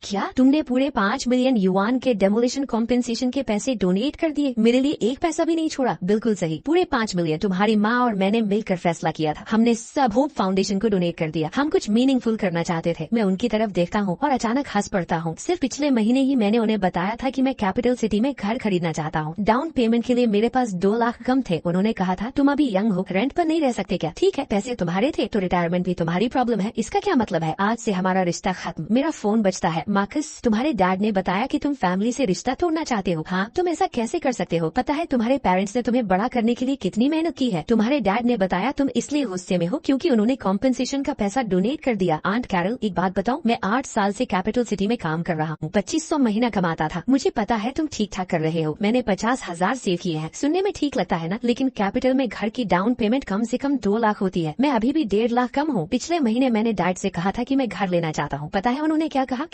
क्या तुमने पूरे 5 मिलियन युआन के डेमोलिशन कॉम्पेंसेशन के पैसे डोनेट कर दिए? मेरे लिए एक पैसा भी नहीं छोड़ा। बिल्कुल सही, पूरे 5 मिलियन तुम्हारी माँ और मैंने मिलकर फैसला किया था। हमने सब होप फाउंडेशन को डोनेट कर दिया। हम कुछ मीनिंगफुल करना चाहते थे। मैं उनकी तरफ देखता हूँ और अचानक हंस पड़ता हूँ। सिर्फ पिछले महीने ही मैंने उन्हें बताया था कि मैं कैपिटल सिटी में घर खरीदना चाहता हूँ। डाउन पेमेंट के लिए मेरे पास 2 लाख कम थे। उन्होंने कहा था तुम अभी यंग हो, रेंट पर नहीं रह सकते क्या? ठीक है, पैसे तुम्हारे थे तो रिटायरमेंट भी तुम्हारी प्रॉब्लम है। इसका क्या मतलब है? आज से हमारा रिश्ता खत्म। मेरा फोन बजता है। मार्कस, तुम्हारे डैड ने बताया कि तुम फैमिली से रिश्ता तोड़ना चाहते हो। हाँ, तुम ऐसा कैसे कर सकते हो? पता है तुम्हारे पेरेंट्स ने तुम्हें बड़ा करने के लिए कितनी मेहनत की है। तुम्हारे डैड ने बताया तुम इसलिए गुस्से में हो क्योंकि उन्होंने कॉम्पेंसेशन का पैसा डोनेट कर दिया। आंट कैरल, एक बात बताओ, मैं 8 साल से कैपिटल सिटी में काम कर रहा हूँ। 2500 महीना कमाता था। मुझे पता है तुम ठीक ठाक कर रहे हो। मैंने 50,000 सेव किए हैं। सुनने में ठीक लगता है ना? लेकिन कैपिटल में घर की डाउन पेमेंट कम से कम 2 लाख होती है। मैं अभी भी 1.5 लाख कम हूँ। पिछले महीने मैंने डैड से कहा था कि मैं घर लेना चाहता हूँ। पता है उन्होंने क्या कहा?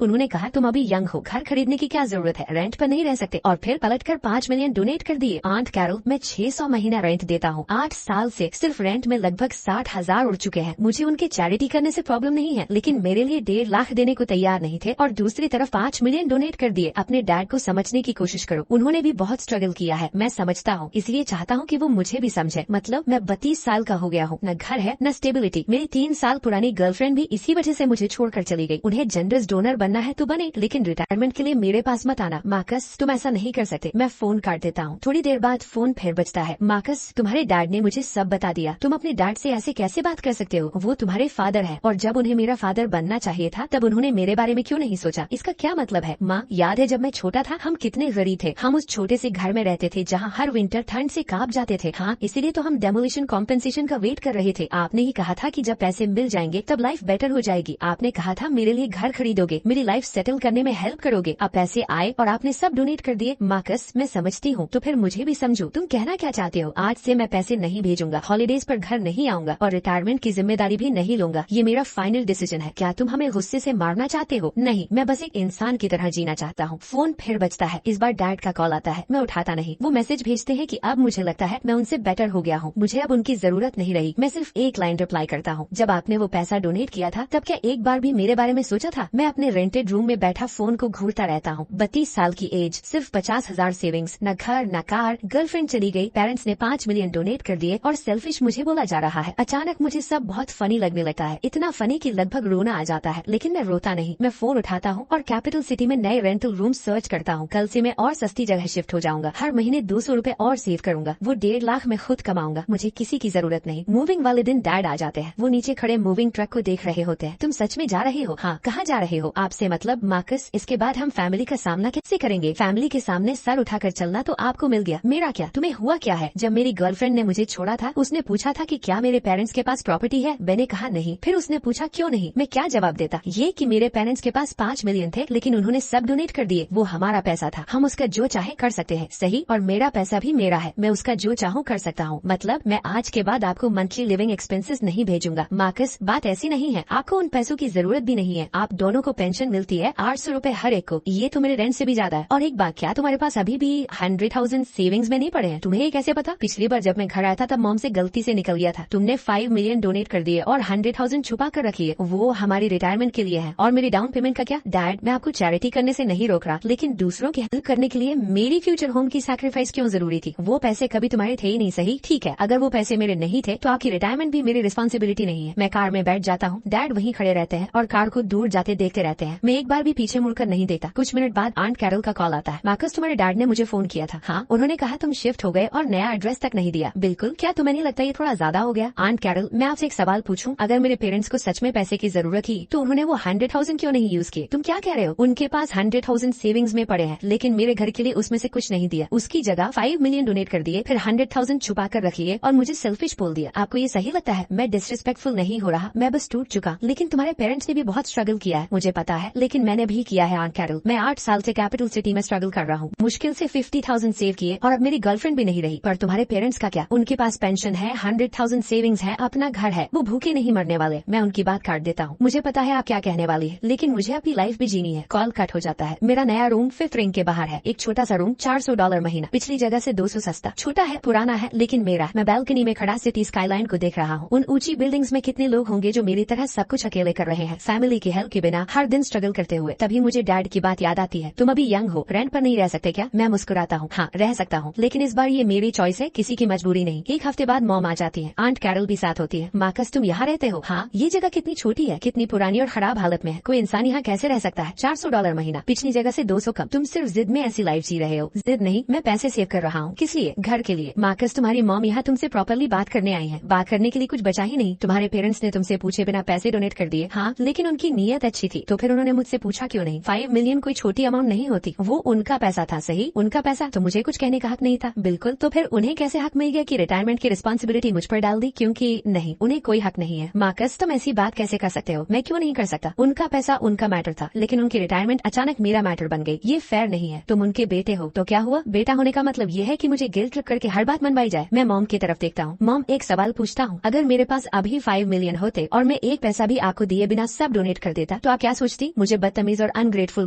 उन्होंने कहा तुम अभी यंग हो, घर खरीदने की क्या जरूरत है, रेंट पर नहीं रह सकते। और फिर पलटकर 5 मिलियन डोनेट कर दिए। आंट कैरल, मैं 600 महीना रेंट देता हूँ। 8 साल से सिर्फ रेंट में लगभग 60,000 उड़ चुके हैं। मुझे उनके चैरिटी करने से प्रॉब्लम नहीं है, लेकिन मेरे लिए 1.5 लाख देने को तैयार नहीं थे और दूसरी तरफ 5 मिलियन डोनेट कर दिए। अपने डैड को समझने की कोशिश करो। उन्होंने भी बहुत स्ट्रगल किया है, मैं समझता हूँ, इसलिए चाहता हूँ कि वो मुझे भी समझे। मतलब मैं 32 साल का हो गया हूँ, न घर है न स्टेबिलिटी। मेरी 3 साल पुरानी गर्लफ्रेंड भी इसी वजह से मुझे छोड़कर चली गई। उन्हें जनरस डोनर बनना है तो बने, लेकिन रिटायरमेंट के लिए मेरे पास मत आना। मार्कस, तुम ऐसा नहीं कर सकते। मैं फोन काट देता हूँ। थोड़ी देर बाद फोन फिर बजता है। मार्कस, तुम्हारे डैड ने मुझे सब बता दिया। तुम अपने डैड से ऐसे कैसे बात कर सकते हो? वो तुम्हारे फादर है और जब उन्हें मेरा फादर बनना चाहिए था तब उन्होंने मेरे बारे में क्यों नहीं सोचा? इसका क्या मतलब है? माँ, याद है जब मैं छोटा था हम कितने गरीब थे। हम उस छोटे से घर में रहते थे जहाँ हर विंटर ठंड से कांप जाते थे। हाँ, इसीलिए तो हम डेमोलिशन कॉम्पेंसेशन का वेट कर रहे थे। आपने ही कहा था कि जब पैसे मिल जाएंगे तब लाइफ बेटर हो जाएगी। आपने कहा था मेरे लिए घर खरीदोगे, मेरी लाइफ सेटल करने में हेल्प करोगे। अब पैसे आए और आपने सब डोनेट कर दिए। मार्कस, मैं समझती हूँ, तो फिर मुझे भी समझो। तुम कहना क्या चाहते हो? आज से मैं पैसे नहीं भेजूंगा, हॉलीडेज पर घर नहीं आऊंगा और रिटायरमेंट की जिम्मेदारी भी नहीं लूंगा। ये मेरा फाइनल डिसीजन है। क्या तुम हमें गुस्से से मारना चाहते हो? नहीं, मैं बस एक इंसान की तरह जीना चाहता हूँ। फोन फिर बजता है। इस बार डैड का कॉल आता है। मैं उठाता नहीं। वो मैसेज भेजते हैं कि अब मुझे लगता है मैं उनसे बेटर हो गया हूँ, मुझे अब उनकी जरूरत नहीं रही। मैं सिर्फ एक लाइन रिप्लाई करता हूँ, जब आपने वो पैसा डोनेट किया था तब क्या एक बार भी मेरे बारे में सोचा था? मैं अपने रेंटेड रूम में बैठा फोन को घूरता रहता हूँ। 32 साल की एज, सिर्फ 50,000 सेविंग्स, न घर न कार, गर्लफ्रेंड चली गई, पेरेंट्स ने 5 मिलियन डोनेट कर दिए और सेल्फिश मुझे बोला जा रहा है। अचानक मुझे सब बहुत फनी लगने लगता है, इतना फनी कि लगभग रोना आ जाता है। लेकिन मैं रोता नहीं। मैं फोन उठाता हूँ और कैपिटल सिटी में नए रेंटल रूम सर्च करता हूँ। कल से मैं और सस्ती जगह शिफ्ट हो जाऊंगा। हर महीने 200 रुपए और सेव करूंगा। वो 1.5 लाख मैं खुद कमाऊंगा। मुझे किसी की जरूरत नहीं। मूविंग वाले दिन डैड आ जाते हैं। वो नीचे खड़े मूविंग ट्रक को देख रहे होते हैं। तुम सच में जा रहे हो? हाँ। कहाँ जा रहे हो? आपसे मतलब? मार्कस, इसके बाद हम फैमिली का सामना कैसे करेंगे? फैमिली के सामने सर उठाकर चलना तो आपको मिल गया, मेरा क्या? तुम्हें हुआ क्या है? जब मेरी गर्लफ्रेंड ने मुझे छोड़ा था उसने पूछा था कि क्या मेरे पेरेंट्स के पास प्रॉपर्टी है? मैंने कहा नहीं। फिर उसने पूछा क्यों नहीं? मैं क्या जवाब देता? ये कि मेरे पेरेंट्स के पास 5 मिलियन थे लेकिन उन्होंने सब डोनेट कर दिए। वो हमारा पैसा था, हम उसका जो चाहे कर सकते हैं। सही, और मेरा पैसा भी मेरा है, मैं उसका जो चाहूँ कर सकता हूँ। मतलब मैं आज के बाद आपको मंथली लिविंग एक्सपेंसेस नहीं भेजूंगा। मार्कस, बात ऐसी नहीं है, आपको उन पैसों की जरूरत भी नहीं है। आप दोनों को पेंशन मिलती है 800 रुपए हर एक को। ये तो मेरे रेंट से भी ज्यादा है। और एक बात, क्या तुम्हारे पास अभी भी 100,000 सेविंग्स में नहीं पड़े हैं? तुम्हें ये कैसे पता? पिछली बार जब मैं घर आया था तब मॉम से गलती से निकल गया था। तुमने 5 मिलियन डोनेट कर दिए और 100,000 छुपा कर रखी है। वो हमारी रिटायरमेंट के लिए है। और मेरी डाउन पेमेंट का क्या? डैड, मैं आपको चैरिटी करने से नहीं रोक रहा, लेकिन दूसरों की हेल्प करने के लिए मेरी फ्यूचर होम की सैक्रिफाइस क्यों जरूरी थी? वो पैसे कभी तुम्हारे थे ही नहीं। सही, ठीक है, अगर वो पैसे मेरे नहीं थे तो आपकी रिटायरमेंट भी मेरी रिस्पॉन्सिबिलिटी नहीं है। मैं कार में बैठ जाता हूँ, डैड वहीं खड़े रहते हैं और कार को दूर जाते देखते रहते हैं। मैं एक बार भी पीछे मुड़कर नहीं देखता। कुछ मिनट बाद आंट कैरल का कॉल आता है। मार्कस, तुम्हारे डैड ने मुझे फोन किया था। हाँ, उन्होंने कहा तुम शिफ्ट हो गए और नया एड्रेस तक नहीं दिया। बिल्कुल। क्या तुम्हें नहीं लगता ये थोड़ा ज्यादा हो गया? आंट कैरल, मैं आपसे एक सवाल पूछूं, अगर मेरे पेरेंट्स को सच में पैसे की जरूरत थी तो उन्होंने वो 100,000 क्यों नहीं यूज किए? तुम क्या कह रहे हो? उनके पास 100,000 सेविंग्स में पड़े हैं, लेकिन मेरे घर के लिए उसमें से कुछ नहीं दिया। उसकी जगह 5 मिलियन डोनेट कर दिए, फिर 100,000 छुपा कर रख लिए और मुझे सेल्फिश बोल दिया। आपको ये सही लगता है? मैं डिसरिस्पेक्टफुल नहीं हो रहा, मैं बस टूट चुका। लेकिन तुम्हारे पेरेंट्स ने भी बहुत स्ट्रगल किया है, मुझे पता है, लेकिन मैंने भी किया है आंट कैरल। मैं 8 साल से कैपिटल सिटी में स्ट्रगल कर रहा हूँ, मुश्किल से 50,000 सेव किए और अब मेरी गर्लफ्रेंड भी नहीं रही। पर तुम्हारे पेरेंट्स का क्या? उनके पास पेंशन है, 100,000 सेविंग्स है, अपना घर है, वो भूखे नहीं मरने वाले। मैं उनकी बात काट देता हूँ। मुझे पता है आप क्या कहने वाली है, लेकिन मुझे अपनी लाइफ भी जीनी है। कॉल कट हो जाता है। मेरा नया रूम 5th रिंग के बाहर है, एक छोटा सा रूम, $400 महीना, पिछली जगह से 200 सस्ता। छोटा है, पुराना है, लेकिन मेरा। मैं बालकनी में खड़ा सिटी स्काईलाइन को देख रहा हूँ। उन ऊंची बिल्डिंग्स में कितने लोग होंगे जो मेरी तरह सब कुछ अकेले कर रहे हैं। फैमिली की हेल्प के बिना हर दिन दिन स्ट्रगल करते हुए। तभी मुझे डैड की बात याद आती है, तुम अभी यंग हो, रेंट पर नहीं रह सकते क्या? मैं मुस्कुराता हूँ, हाँ रह सकता हूँ, लेकिन इस बार ये मेरी चॉइस है, किसी की मजबूरी नहीं। एक हफ्ते बाद मॉम आ जाती है, आंट कैरल भी साथ होती है। मार्कस तुम यहाँ रहते हो? हाँ। ये जगह कितनी छोटी है, कितनी पुरानी और खराब हालत में है, कोई इंसान यहाँ कैसे रह सकता है? $400 महीना, पिछली जगह से 200 कम। तुम सिर्फ जिद में ऐसी लाइफ जी रहे हो। जिद नहीं, मैं पैसे सेव कर रहा हूँ। किस लिए? घर के लिए। मार्कस तुम्हारी मॉम यहाँ तुमसे प्रॉपरली बात करने आई है, बात करने के लिए कुछ बचा ही नहीं। तुम्हारे पेरेंट्स ने तुमसे पूछे बिना पैसे डोनेट कर दिए। हाँ, लेकिन उनकी नीयत अच्छी थी, तो फिर उन्होंने मुझसे पूछा क्यों नहीं? 5 मिलियन कोई छोटी अमाउंट नहीं होती, वो उनका पैसा था। सही, उनका पैसा, तो मुझे कुछ कहने का हक नहीं था। बिल्कुल, तो फिर उन्हें कैसे हक मिल गया कि रिटायरमेंट की रिस्पॉन्सिबिलिटी मुझ पर डाल दी? क्योंकि नहीं, उन्हें कोई हक नहीं है। मार्कस तुम ऐसी बात कैसे कर सकते हो? मैं क्यों नहीं कर सकता? उनका पैसा उनका मैटर था, लेकिन उनकी रिटायरमेंट अचानक मेरा मैटर बन गई। ये फेयर नहीं है। तुम उनके बेटे हो तो क्या हुआ? बेटा होने का मतलब ये है कि मुझे गिल्ट ट्रिप करके हर बात मनवाई जाए? मैं मॉम की तरफ देखता हूँ। मॉम, एक सवाल पूछता हूँ, अगर मेरे पास अभी 5 मिलियन होते और मैं एक पैसा भी आपको दिए बिना सब डोनेट कर देता, तो आप क्या सोचती? मुझे बदतमीज और अनग्रेटफुल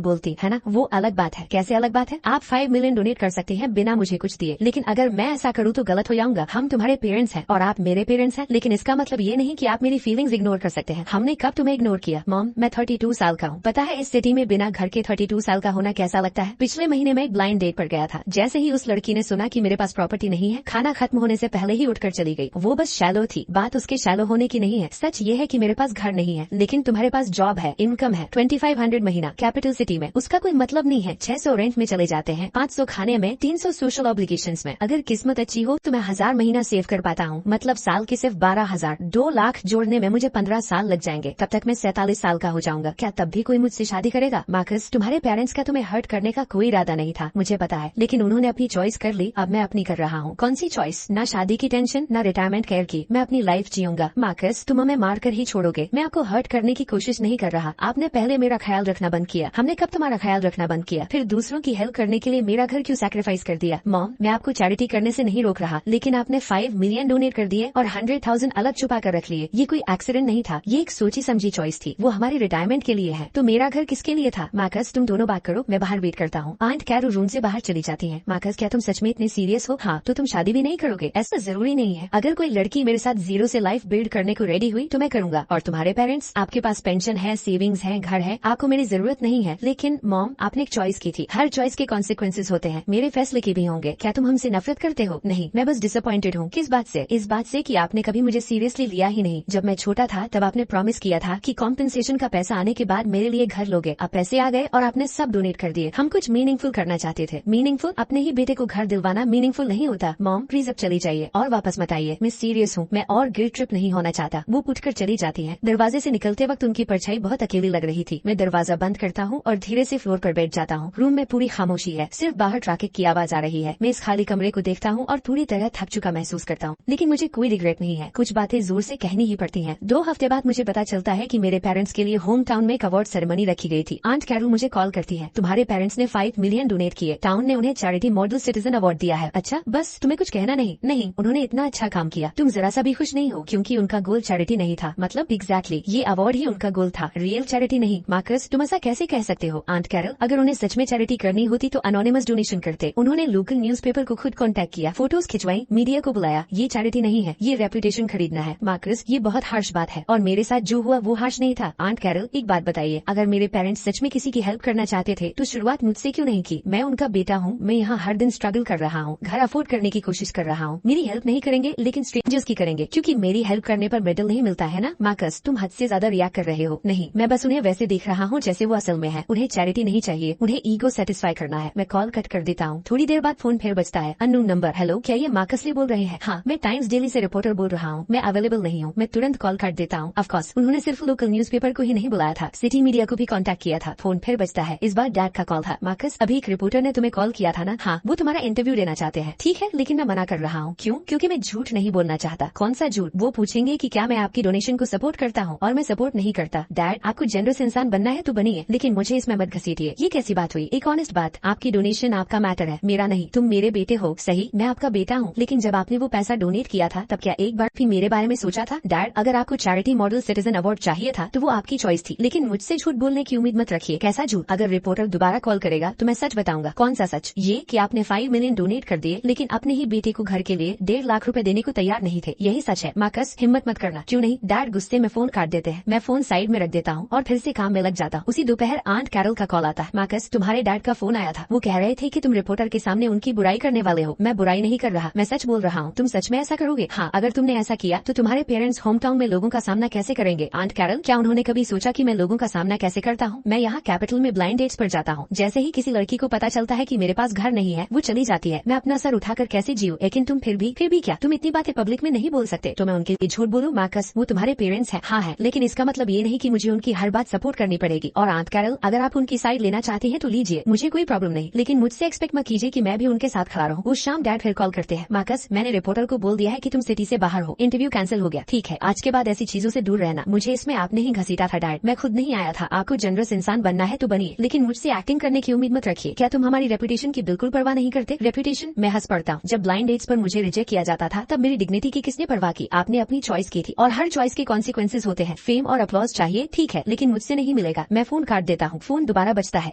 बोलती, है ना? वो अलग बात है। कैसे अलग बात है? आप 5 मिलियन डोनेट कर सकते हैं बिना मुझे कुछ दिए, लेकिन अगर मैं ऐसा करूँ तो गलत हो जाऊंगा। हम तुम्हारे पेरेंट्स हैं और आप मेरे पेरेंट्स हैं, लेकिन इसका मतलब ये नहीं कि आप मेरी फीलिंग्स इग्नोर कर सकते हैं। हमने कब तुम्हें इग्नोर किया? मॉम, मैं 32 साल का हूँ। पता है इस सिटी में बिना घर के 32 साल का होना कैसा लगता है? पिछले महीने मैं एक ब्लाइंड डेट पर गया था। जैसे ही उस लड़की ने सुना कि मेरे पास प्रॉपर्टी नहीं है, खाना खत्म होने से पहले ही उठकर चली गई। वो बस शैलो थी। बात उसके शैलो होने की नहीं है। सच ये है कि मेरे पास घर नहीं है, लेकिन तुम्हारे पास जॉब है, इनकम है, 2500 महीना, कैपिटल सिटी में। उसका कोई मतलब नहीं है। 600 रेंट में चले जाते हैं, 500 खाने में, 300 सोशल ऑब्लिगेशंस में। अगर किस्मत अच्छी हो तो मैं 1000 महीना सेव कर पाता हूँ, मतलब साल के सिर्फ 12,000। 2 लाख जोड़ने में मुझे 15 साल लग जाएंगे। तब तक मैं 47 साल का हो जाऊंगा। क्या तब भी कोई मुझसे शादी करेगा? मार्कस, तुम्हारे पेरेंट्स का तुम्हें हर्ट करने का कोई इरादा नहीं था, मुझे पता है, लेकिन उन्होंने अपनी चॉइस कर ली। अब मैं अपनी कर रहा हूँ। कौन सी चॉइस? ना शादी की टेंशन, ना रिटायरमेंट केयर की। मैं अपनी लाइफ जीऊंगा। मार्कस, तुम हमें मार कर ही छोड़ोगे। मैं आपको हर्ट करने की कोशिश नहीं कर रहा। आपने पहले मेरा ख्याल रखना बंद किया। हमने कब तुम्हारा ख्याल रखना बंद किया? फिर दूसरों की हेल्प करने के लिए मेरा घर क्यों सैक्रिफाइस कर दिया? मॉम, मैं आपको चैरिटी करने से नहीं रोक रहा, लेकिन आपने 5 मिलियन डोनेट कर दिए और 100,000 अलग छुपा कर रख लिए। ये कोई एक्सीडेंट नहीं था, ये एक सोची समझी चॉइस थी। वो हमारी रिटायरमेंट के लिए है। तो मेरा घर किसके लिए था? मार्कस, तुम दोनों बात करो, मैं बाहर वेट करता हूँ। आंट कैरो रूम से बाहर चली जाती है। मार्कस, क्या तुम सच में इतने सीरियस हो? हाँ, तो तुम शादी भी नहीं करोगे? ऐसा जरूरी नहीं है। अगर कोई लड़की मेरे साथ जीरो से लाइफ बिल्ड करने को रेडी हुई तो मैं करूंगा। और तुम्हारे पेरेंट्स, आपके पास पेंशन है, सेविंग्स है, घर है, आपको मेरी जरूरत नहीं है। लेकिन मॉम, आपने एक चॉइस की थी। हर चॉइस के कॉन्सिक्वेंसेज होते हैं, मेरे फैसले के भी होंगे। क्या तुम हमसे नफरत करते हो? नहीं, मैं बस डिसअपॉइंटेड हूँ। किस बात से? इस बात से कि आपने कभी मुझे सीरियसली लिया ही नहीं। जब मैं छोटा था तब आपने प्रॉमिस किया था कि कॉम्पेंसेशन का पैसा आने के बाद मेरे लिए घर लोगे। अब पैसे आ गए और आपने सब डोनेट कर दिए। हम कुछ मीनिंगफुल करना चाहते थे। मीनिंगफुल? अपने ही बेटे को घर दिलवाना मीनिंगफुल नहीं होता। मॉम, प्लीज अब चली जाइए और वापस मत आइए। मैं सीरियस हूँ, मैं और गिल्ट ट्रिप नहीं होना चाहता। वो उठकर चली जाती है। दरवाजे से निकलते वक्त उनकी परछाई बहुत अकेली लग रही थी। मैं दरवाजा बंद करता हूँ और धीरे से फ्लोर पर बैठ जाता हूँ। रूम में पूरी खामोशी है, सिर्फ बाहर ट्रैफिक की आवाज आ रही है। मैं इस खाली कमरे को देखता हूँ और पूरी तरह थक चुका महसूस करता हूँ, लेकिन मुझे कोई रिग्रेट नहीं है। कुछ बातें जोर से कहनी ही पड़ती हैं। 2 हफ्ते बाद मुझे पता चलता है कि मेरे पेरेंट्स के लिए होम टाउन में एक अवार्ड सेरेमनी रखी गई थी। आंट कैरल मुझे कॉल करती है, तुम्हारे पेरेंट्स ने 5 मिलियन डोनेट किए, टाउन ने उन्हें चैरिटी मॉडल सिटीजन अवार्ड दिया है। अच्छा, बस तुम्हें कुछ कहना नहीं? नहीं, उन्होंने इतना अच्छा काम किया। तुम जरा सा भी खुश नहीं हो? क्योंकि उनका गोल चैरिटी नहीं था। मतलब एग्जैक्टली, ये अवार्ड ही उनका गोल था, रियल चैरिटी नहीं। मार्कस, तुम ऐसा कैसे कह सकते हो? आंट कैरल, अगर उन्हें सच में चैरिटी करनी होती तो अनोनिमस डोनेशन करते। उन्होंने लोकल न्यूज़पेपर को खुद कांटेक्ट किया, फोटोज खिंचवाई, मीडिया को बुलाया। ये चैरिटी नहीं है, ये रेपुटेशन खरीदना है। मार्कस, ये बहुत हार्श बात है और मेरे साथ जो हुआ वो हार्श नहीं था। आंट कैरल, एक बात बताइए, अगर मेरे पेरेंट्स सच में किसी की हेल्प करना चाहते थे तो शुरुआत मुझसे क्यों नहीं की? मैं उनका बेटा हूँ, मैं यहाँ हर दिन स्ट्रगल कर रहा हूँ, घर अफोर्ड करने की कोशिश कर रहा हूँ। मेरी हेल्प नहीं करेंगे लेकिन स्ट्रेंजर्स की करेंगे, क्योंकि मेरी हेल्प करने पर मेडल नहीं मिलता है ना? मार्कस, तुम हद से ज्यादा रिएक्ट कर रहे हो। नहीं, मैं बस उन्हें वैसे देख रहा हूँ जैसे वो असल में है। उन्हें चैरिटी नहीं चाहिए, उन्हें ईगो सेटिस्फाई करना है। मैं कॉल कट कर देता हूँ। थोड़ी देर बाद फोन फिर बजता है। Unknown number. हेलो, क्या ये मार्कस ली बोल रहे हैं? हाँ, मैं टाइम्स डेली से रिपोर्टर बोल रहा हूँ। मैं अवेलेबल नहीं हूँ। मैं तुरंत कॉल काट देता हूँ। ऑफ कोर्स, उन्होंने सिर्फ लोकल न्यूज़पेपर को ही नहीं बुलाया था, सिटी मीडिया को भी कांटेक्ट किया था। फोन फिर बजता है। इस बार डैड का कॉल था। मार्कस, अभी एक रिपोर्टर ने तुम्हें कॉल किया था ना? हाँ, वो तुम्हारा इंटरव्यू लेना चाहते हैं। ठीक है, लेकिन मैं मना कर रहा हूँ। क्यों? क्योंकि मैं झूठ नहीं बोलना चाहता। कौन सा झूठ? वो पूछेंगे कि क्या मैं आपकी डोनेशन को सपोर्ट करता हूँ, और मैं सपोर्ट नहीं करता। डैड, आपको जनरस इंसान बनना है तो बनिए, लेकिन मुझे इसमें मत घसीटिए। ये कैसी बात हुई? एक ऑनेस्ट बात, आपकी डोनेशन आपका मैटर है, मेरा नहीं। तुम मेरे बेटे हो, सही, मैं आपका बेटा हूँ, लेकिन जब आपने वो पैसा डोनेट किया था तब क्या एक बार भी मेरे बारे में सोचा था? डैड, अगर आपको चैरिटी मॉडल सिटीजन अवार्ड चाहिए था तो वो आपकी चॉइस थी, लेकिन मुझसे झूठ बोलने की उम्मीद मत रखिए। कैसा झूठ? अगर रिपोर्टर दोबारा कॉल करेगा तो मैं सच बताऊंगा। कौन सा सच? ये कि आपने 5 मिलियन डोनेट कर दिए, लेकिन अपने ही बेटे को घर के लिए 1.5 लाख रुपए देने को तैयार नहीं थे। यही सच है। मार्कस, हिम्मत मत करना। क्यों नहीं? डैड गुस्से में फोन काट देते हैं। मैं फोन साइड में रख देता हूँ और फिर से काम में लग जाता। उसी दोपहर आंट कैरल का कॉल आता है। मार्कस, तुम्हारे डैड का फोन आया था। वो कह रहे थे कि तुम रिपोर्टर के सामने उनकी बुराई करने वाले हो। मैं बुराई नहीं कर रहा, मैं सच बोल रहा हूँ। तुम सच में ऐसा करोगे? हाँ, अगर तुमने ऐसा किया तो तुम्हारे पेरेंट्स होम टाउन में लोगों का सामना कैसे करेंगे? आंट कैरल, क्या उन्होंने कभी सोचा कि मैं लोगों का सामना कैसे करता हूँ? मैं यहाँ कैपिटल में ब्लाइंड डेट्स पर जाता हूँ। जैसे ही किसी लड़की को पता चलता है कि मेरे पास घर नहीं है, वो चली जाती है। मैं अपना सर उठाकर कैसे जीऊं? लेकिन तुम फिर भी क्या तुम इतनी बातें पब्लिक में नहीं बोल सकते? तो मैं उनके लिए झूठ बोलूं? मार्कस, वो तुम्हारे पेरेंट्स हैं। हाँ है, लेकिन इसका मतलब ये नहीं कि मुझे उनकी हर बात सपोर्ट करनी पड़ेगी। और आंट कैरल, अगर आप उनकी साइड लेना चाहते हैं तो लीजिए, मुझे कोई प्रॉब्लम नहीं, लेकिन मुझसे एक्सपेक्ट मत कीजिए कि मैं भी उनके साथ खड़ा रहूं। उस शाम डैड फिर कॉल करते हैं। मार्कस, मैंने रिपोर्टर को बोल दिया है कि तुम सिटी से बाहर हो, इंटरव्यू कैंसिल हो गया। ठीक है, आज के बाद ऐसी चीजों से दूर रहना। मुझे इसमें आपने ही घसीटा था डैड, मैं खुद नहीं आया था। आपको जनरस इंसान बनना है तो बनिए, लेकिन मुझसे एक्टिंग करने की उम्मीद मत रखिए। क्या तुम हमारी रेपुटेशन की बिल्कुल परवाह नहीं करते? रेपुटेशन? मैं हंस पड़ता हूँ। जब ब्लाइंड डेट्स पर मुझे रिजेक्ट किया जाता था तब मेरी डिग्निटी की किसने परवाह की? आपने अपनी चॉइस की थी, और हर चॉइस के कॉन्सिक्वेंसेज होते हैं। फेम और अप्लॉज चाहिए, ठीक है, लेकिन मुझसे नहीं मिलेगा। मैं फोन काट देता हूँ। फोन दोबारा बजता है।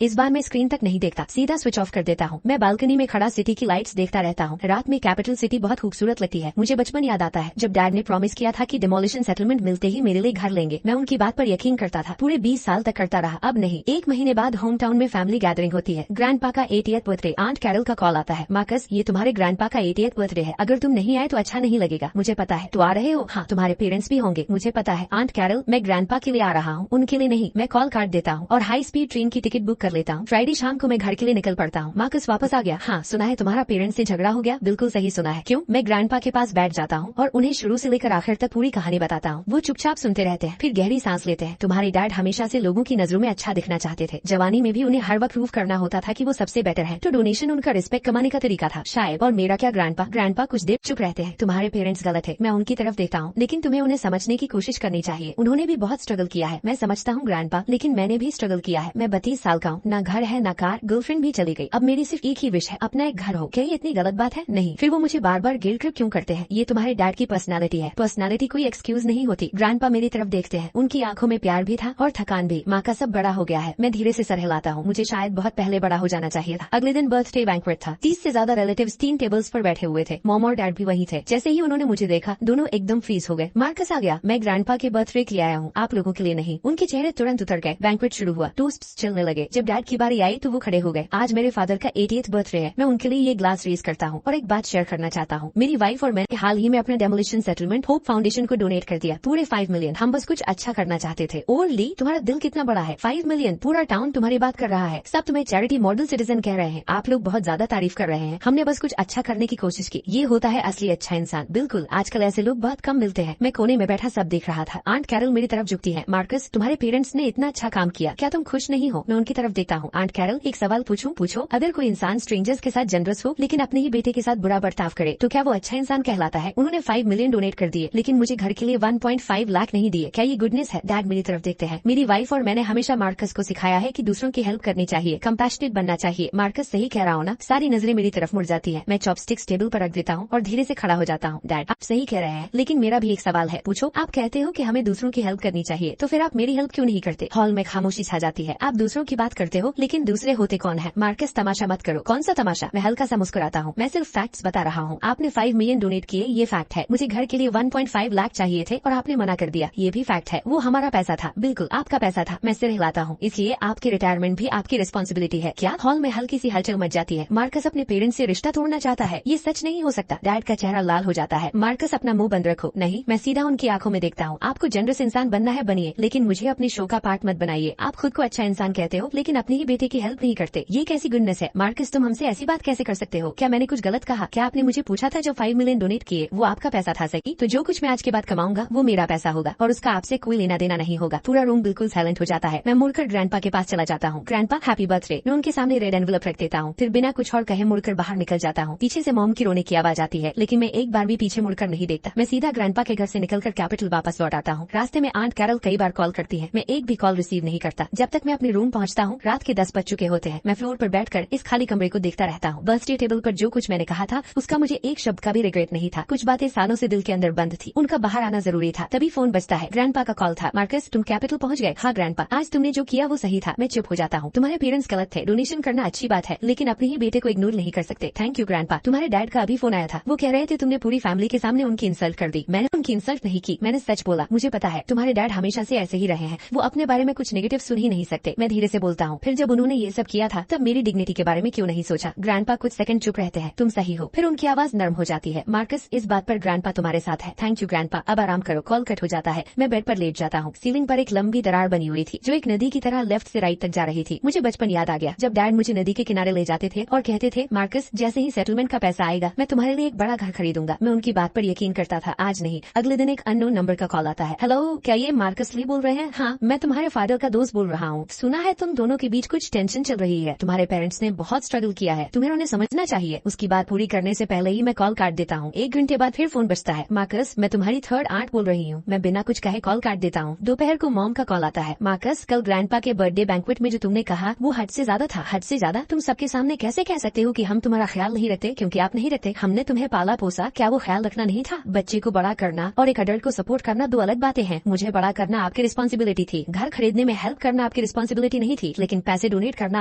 इस बार मैं स्क्रीन तक नहीं देखता, सीधा स्विच ऑफ कर देता हूँ। मैं बालकनी में खड़ा सिटी की लाइट्स देखता रहता हूँ। रात में कैपिटल सिटी बहुत खूबसूरत लगती है। मुझे बचपन याद आता है जब डैड ने प्रॉमिस किया था कि डिमोलिशन सेटलमेंट मिलते ही मेरे लिए घर लेंगे। मैं उनकी बात पर यकीन करता था। पूरे 20 साल तक करता रहा। अब नहीं। 1 महीने बाद होम टाउन में फैमिली गैदरिंग होती है। ग्रैंडपा का 80th बर्थडे। आंट कैरल का कॉल आता है। मार्कस, ये तुम्हारे ग्रैंडपा का 80th बर्थडे है। अगर तुम नहीं आए तो अच्छा नहीं लगेगा। मुझे पता है। तो आ रहे हो? हाँ, तुम्हारे पेरेंट्स भी होंगे, मुझे पता है। आंट कैरल, मैं ग्रैंडपा के लिए आ रहा हूँ, उनके लिए नहीं। मैं कॉल काट देता हूँ और हाई स्पीड ट्रेन की टिकट बुक कर लेता हूँ। फ्राइडे शाम को मैं घर के लिए निकल पड़ता हूँ। मार्कस वापस आ गया? हाँ, सुना है तुम्हारा पेरेंट्स से झगड़ा हो गया। बिल्कुल सही सुना है। क्यों? मैं ग्रैंडपा के पास बैठ जाता हूँ और उन्हें शुरू से लेकर आखिर तक पूरी कहानी बताता हूँ। वो चुपचाप सुनते रहते हैं, फिर गहरी सांस लेते हैं। तुम्हारे डैड हमेशा से लोगों की नजरों में अच्छा दिखना चाहते थे। जवानी में भी उन्हें हर वक्त प्रूव करना होता था कि वो सबसे बेटर है, तो डोनेशन उनका रिस्पेक्ट कमाने का तरीका था शायद। और मेरा क्या? ग्रैंडपा कुछ देर चुप रहते हैं। तुम्हारे पेरेंट्स गलत है, मैं उनकी तरफ देखता हूँ, लेकिन तुम्हें उन्हें समझने की कोशिश करनी चाहिए। उन्होंने भी बहुत स्ट्रगल किया है। मैं समझता हूँ ग्रैंडपा, लेकिन मैंने भी स्ट्रगल किया है। मैं 32 साल का हूँ, ना घर है ना कार, गर्लफ्रेंड भी चली गई। अब मेरी सिर्फ एक ही विश है, अपना एक घर हो। क्या ये इतनी गलत बात है? नहीं। फिर वो मुझे बार बार गिल्ट ट्रिप क्यों करते हैं? ये तुम्हारे डैड की पर्सनालिटी है। पर्सनालिटी कोई एक्सक्यूज नहीं होती। ग्रैंडपा मेरी तरफ देखते हैं, उनकी आंखों में प्यार भी था और थकान भी। माँ का सब बड़ा हो गया है। मैं धीरे से सर हिलाता हूँ। मुझे शायद बहुत पहले बड़ा हो जाना चाहिए था। अगले दिन बर्थडे बैंक्वेट था। 30 से ज्यादा रिलेटिव्स 3 टेबल्स पर बैठे हुए थे। मॉम और डैड भी वहीं थे। जैसे ही उन्होंने मुझे देखा, दोनों एकदम फ्रीज हो गए। मार्कस आ गया। मैं ग्रैंडपा के बर्थडे के लिए आया हूँ, आप लोगों के लिए नहीं। उनके चेहरे तुरंत उतर गए। बैंक्वेट शुरू हुआ, टोस्ट्स चलने लगे। जब डैड की बारी आई तो वो खड़े हो गए। आज मेरे फादर का 80th बर्थडे है। मैं उनके लिए ये ग्लास रेज करता हूँ और एक बात शेयर करना चाहता हूँ। मेरी वाइफ और मैंने हाल ही में अपने डेमोलिशन सेटलमेंट होप फाउंडेशन को डोनेट कर दिया, पूरे 5 मिलियन। हम बस कुछ अच्छा करना चाहते थे। ओनली तुम्हारा दिल कितना बड़ा है? 5 मिलियन। पूरा टाउन तुम्हारी बात कर रहा है। सब तुम्हें चैरिटी मॉडल सिटीजन कह रहे हैं। आप लोग बहुत ज्यादा तारीफ कर रहे हैं। हमने बस कुछ अच्छा करने की कोशिश की। ये होता है असली अच्छा इंसान। बिल्कुल, आजकल ऐसे लोग बहुत कम मिलते हैं। मैं कोने में बैठा सब देख रहा था। आंट कैरल मेरी तरफ झुकती है। मार्कस, तुम्हारे पेरेंट्स ने इतना अच्छा काम किया, क्या तुम खुश नहीं हो? मैं उनकी तरफ देखता हूँ। आंट कैरल, एक सवाल पूछूं? पूछो। अगर कोई इंसान स्ट्रेंजर्स के साथ जनरस हो लेकिन अपने ही बेटे के साथ बुरा बर्ताव करे तो क्या वो अच्छा इंसान कहलाता है? उन्होंने 5 मिलियन डोनेट कर दिए, लेकिन मुझे घर के लिए 1.5 लाख नहीं दिए। क्या ये गुडनेस है? डैड मेरी तरफ देखते हैं। मेरी वाइफ और मैंने हमेशा मार्कस को सिखाया है कि दूसरों की हेल्प करनी चाहिए, कंपैशनेट बनना चाहिए। मार्कस, सही कह रहा हूँ ना? सारी नजरें मेरी तरफ मुड़ जाती है। मैं चॉपस्टिक्स टेबल पर रख देता हूँ और धीरे से खड़ा हो जाता हूँ। डैड, आप सही कह रहे हैं, लेकिन मेरा भी एक सवाल है। पूछो। आप कहते हो कि हमें दूसरों की हेल्प करनी चाहिए, तो फिर आप मेरी हेल्प क्यों नहीं करते? हॉल में खामोशी छा जाती है। आप दूसरों की बात करते हो, लेकिन दूसरे होते कौन है? मार्कस, तमाशा मत करो। कौन सा तमाशा? मैं हल्का सा मुस्कुराता हूँ। मैं सिर्फ फैक्ट्स बता रहा हूँ। आपने 5 मिलियन डोनेट किए, ये फैक्ट है। मुझे घर के लिए 1.5 लाख चाहिए थे और आपने मना कर दिया, ये भी फैक्ट है। वो हमारा पैसा था। बिल्कुल आपका पैसा था। मैं सिर हिलाता हूँ। इसलिए आपकी रिटायरमेंट भी आपकी रिस्पॉन्सिबिलिटी है। क्या? हॉल में हल्की सी हलचल मच जाती है। मार्कस अपने पेरेंट्स से रिश्ता तोड़ना चाहता है? ये सच नहीं हो सकता। डैड का चेहरा लाल हो जाता है। मार्कस, अपना मुंह बंद रखो। नहीं, मैं सीधा उनकी आंखों में देखता हूँ। आपको जनरस इंसान बनना है, बनिए, लेकिन मुझे अपने शो का पार्ट मत बनाइए। आप खुद को अच्छा इंसान कहते हो, लेकिन अपने ही बेटे की हेल्प नहीं करते। ये कैसी गुडनेस है? मार्कस, तुम हमसे ऐसी बात कैसे कर सकते हो? क्या मैंने कुछ गलत कहा? क्या आपने मुझे पूछा था जो 5 मिलियन डोनेट किए वो आपका पैसा था? सही, तो जो कुछ मैं आज के बाद कमाऊंगा वो मेरा पैसा होगा और उसका आपसे कोई लेना देना नहीं होगा। पूरा रूम बिल्कुल साइलेंट हो जाता है। मैं मुड़कर ग्रैंडपा के पास चला जाता हूँ। Grandpa, happy birthday. मैं उनके सामने रेड एनवेलप रख देता हूँ, फिर बिना कुछ और कहे मुड़कर बाहर निकल जाता हूँ। पीछे से मॉम की रोने की आवाज आती है, लेकिन मैं एक बार भी पीछे मुड़कर नहीं देखता। मैं सीधा ग्रैंडपा के घर से निकलकर कैपिटल वापस लौट आता हूँ। रास्ते में आंट कैरल कई बार कॉल करती है, मैं एक भी कॉल रिसीव नहीं करता। जब तक मैं अपने रूम पहुँचता हूँ रात के 10 बज चुके होते हैं। मैं फ्लोर पर बैठकर इस खाली कमरे को देखता रहता हूँ। बर्थडे टेबल पर जो कुछ मैंने कहा था उसका मुझे एक शब्द का भी रिग्रेट नहीं था। कुछ बातें सालों से दिल के अंदर बंद थी, उनका बाहर आना जरूरी था। तभी फोन बजता है। ग्रैंडपा का कॉल था। मार्कस, तुम कैपिटल पहुँच गए? हाँ ग्रैंडपा, आज तुमने जो किया वो सही था। मैं चुप हो जाता हूँ। तुम्हारे पेरेंट्स गलत थे, डोनेशन करना अच्छी बात है, लेकिन अपने ही बेटे को इग्नोर नहीं कर सकते। Thank you grandpa. तुम्हारे डैड का अभी फोन आया था, वो कह रहे थे तुमने पूरी फैमिली के सामने उनकी इंसल्ट कर दी। मैंने उनकी इंसल्ट नहीं की, मैंने सच बोला। मुझे पता है तुम्हारे डैड हमेशा से ऐसे ही रहे हैं, वो अपने अपने बारे में कुछ नेगेटिव सुन ही नहीं सकते। मैं धीरे से बोलता हूँ, फिर जब उन्होंने ये सब किया था तब मेरी डिग्निटी के बारे में क्यों नहीं सोचा? ग्रैंडपा कुछ सेकंड चुप रहते हैं। तुम सही हो। फिर उनकी आवाज नरम हो जाती है। मार्कस, इस बात पर ग्रैंडपा तुम्हारे साथ है। थैंक यू ग्रैंडपा, अब आराम करो। कॉल कट हो जाता है। मैं बेड पर लेट जाता हूँ। सीलिंग पर एक लंबी दरार बनी हुई थी जो एक नदी की तरह लेफ्ट से राइट तक जा रही थी। मुझे बचपन याद आ गया जब डैड मुझे नदी के किनारे ले जाते थे और कहते थे, मार्कस, जैसे ही सेटलमेंट का पैसा आएगा मैं तुम्हारे लिए एक बड़ा घर खरीदूंगा। मैं उनकी बात पर यकीन करता था। आज नहीं, अगले दिन एक अननोन नंबर का कॉल आता है। हेलो, क्या ये मार्कस ली बोल रहे हैं? हाँ, मैं तुम्हारे फादर का दोस्त बोल रहा हूँ। सुना है तुम दोनों के बीच कुछ टेंशन चल रही है। तुम्हारे पेरेंट्स ने बहुत स्ट्रगल किया है, तुम्हें उन्हें समझना चाहिए। उसकी बात पूरी करने से पहले ही मैं कॉल काट देता हूँ। 1 घंटे बाद फिर फोन बजता है। मार्कस, मैं तुम्हारी थर्ड आंट बोल रही हूँ। मैं बिना कुछ कहे कॉल काट देता हूँ। दोपहर को मॉम का कॉल आता है। मार्कस, कल ग्रैंडपा के बर्थडे बैंक्वेट में जो तुमने कहा वो हद से ज्यादा था। हद से ज्यादा? तुम सबके सामने कैसे कह सकते हो कि हम तुम्हारा ख्याल नहीं रखते? क्योंकि आप नहीं रखते। हमने तुम्हें पाला पोसा, क्या वो ख्याल रखना नहीं था? बच्चे को बड़ा करना और एक अडल्ट को सपोर्ट करना दो अलग बातें हैं। मुझे बड़ा करना आपकी रिस्पॉन्सिबिलिटी थी, घर खरीदने में हेल्प करना आपकी रिस्पॉन्सिबिलिटी नहीं थी, लेकिन पैसे डोनेट करना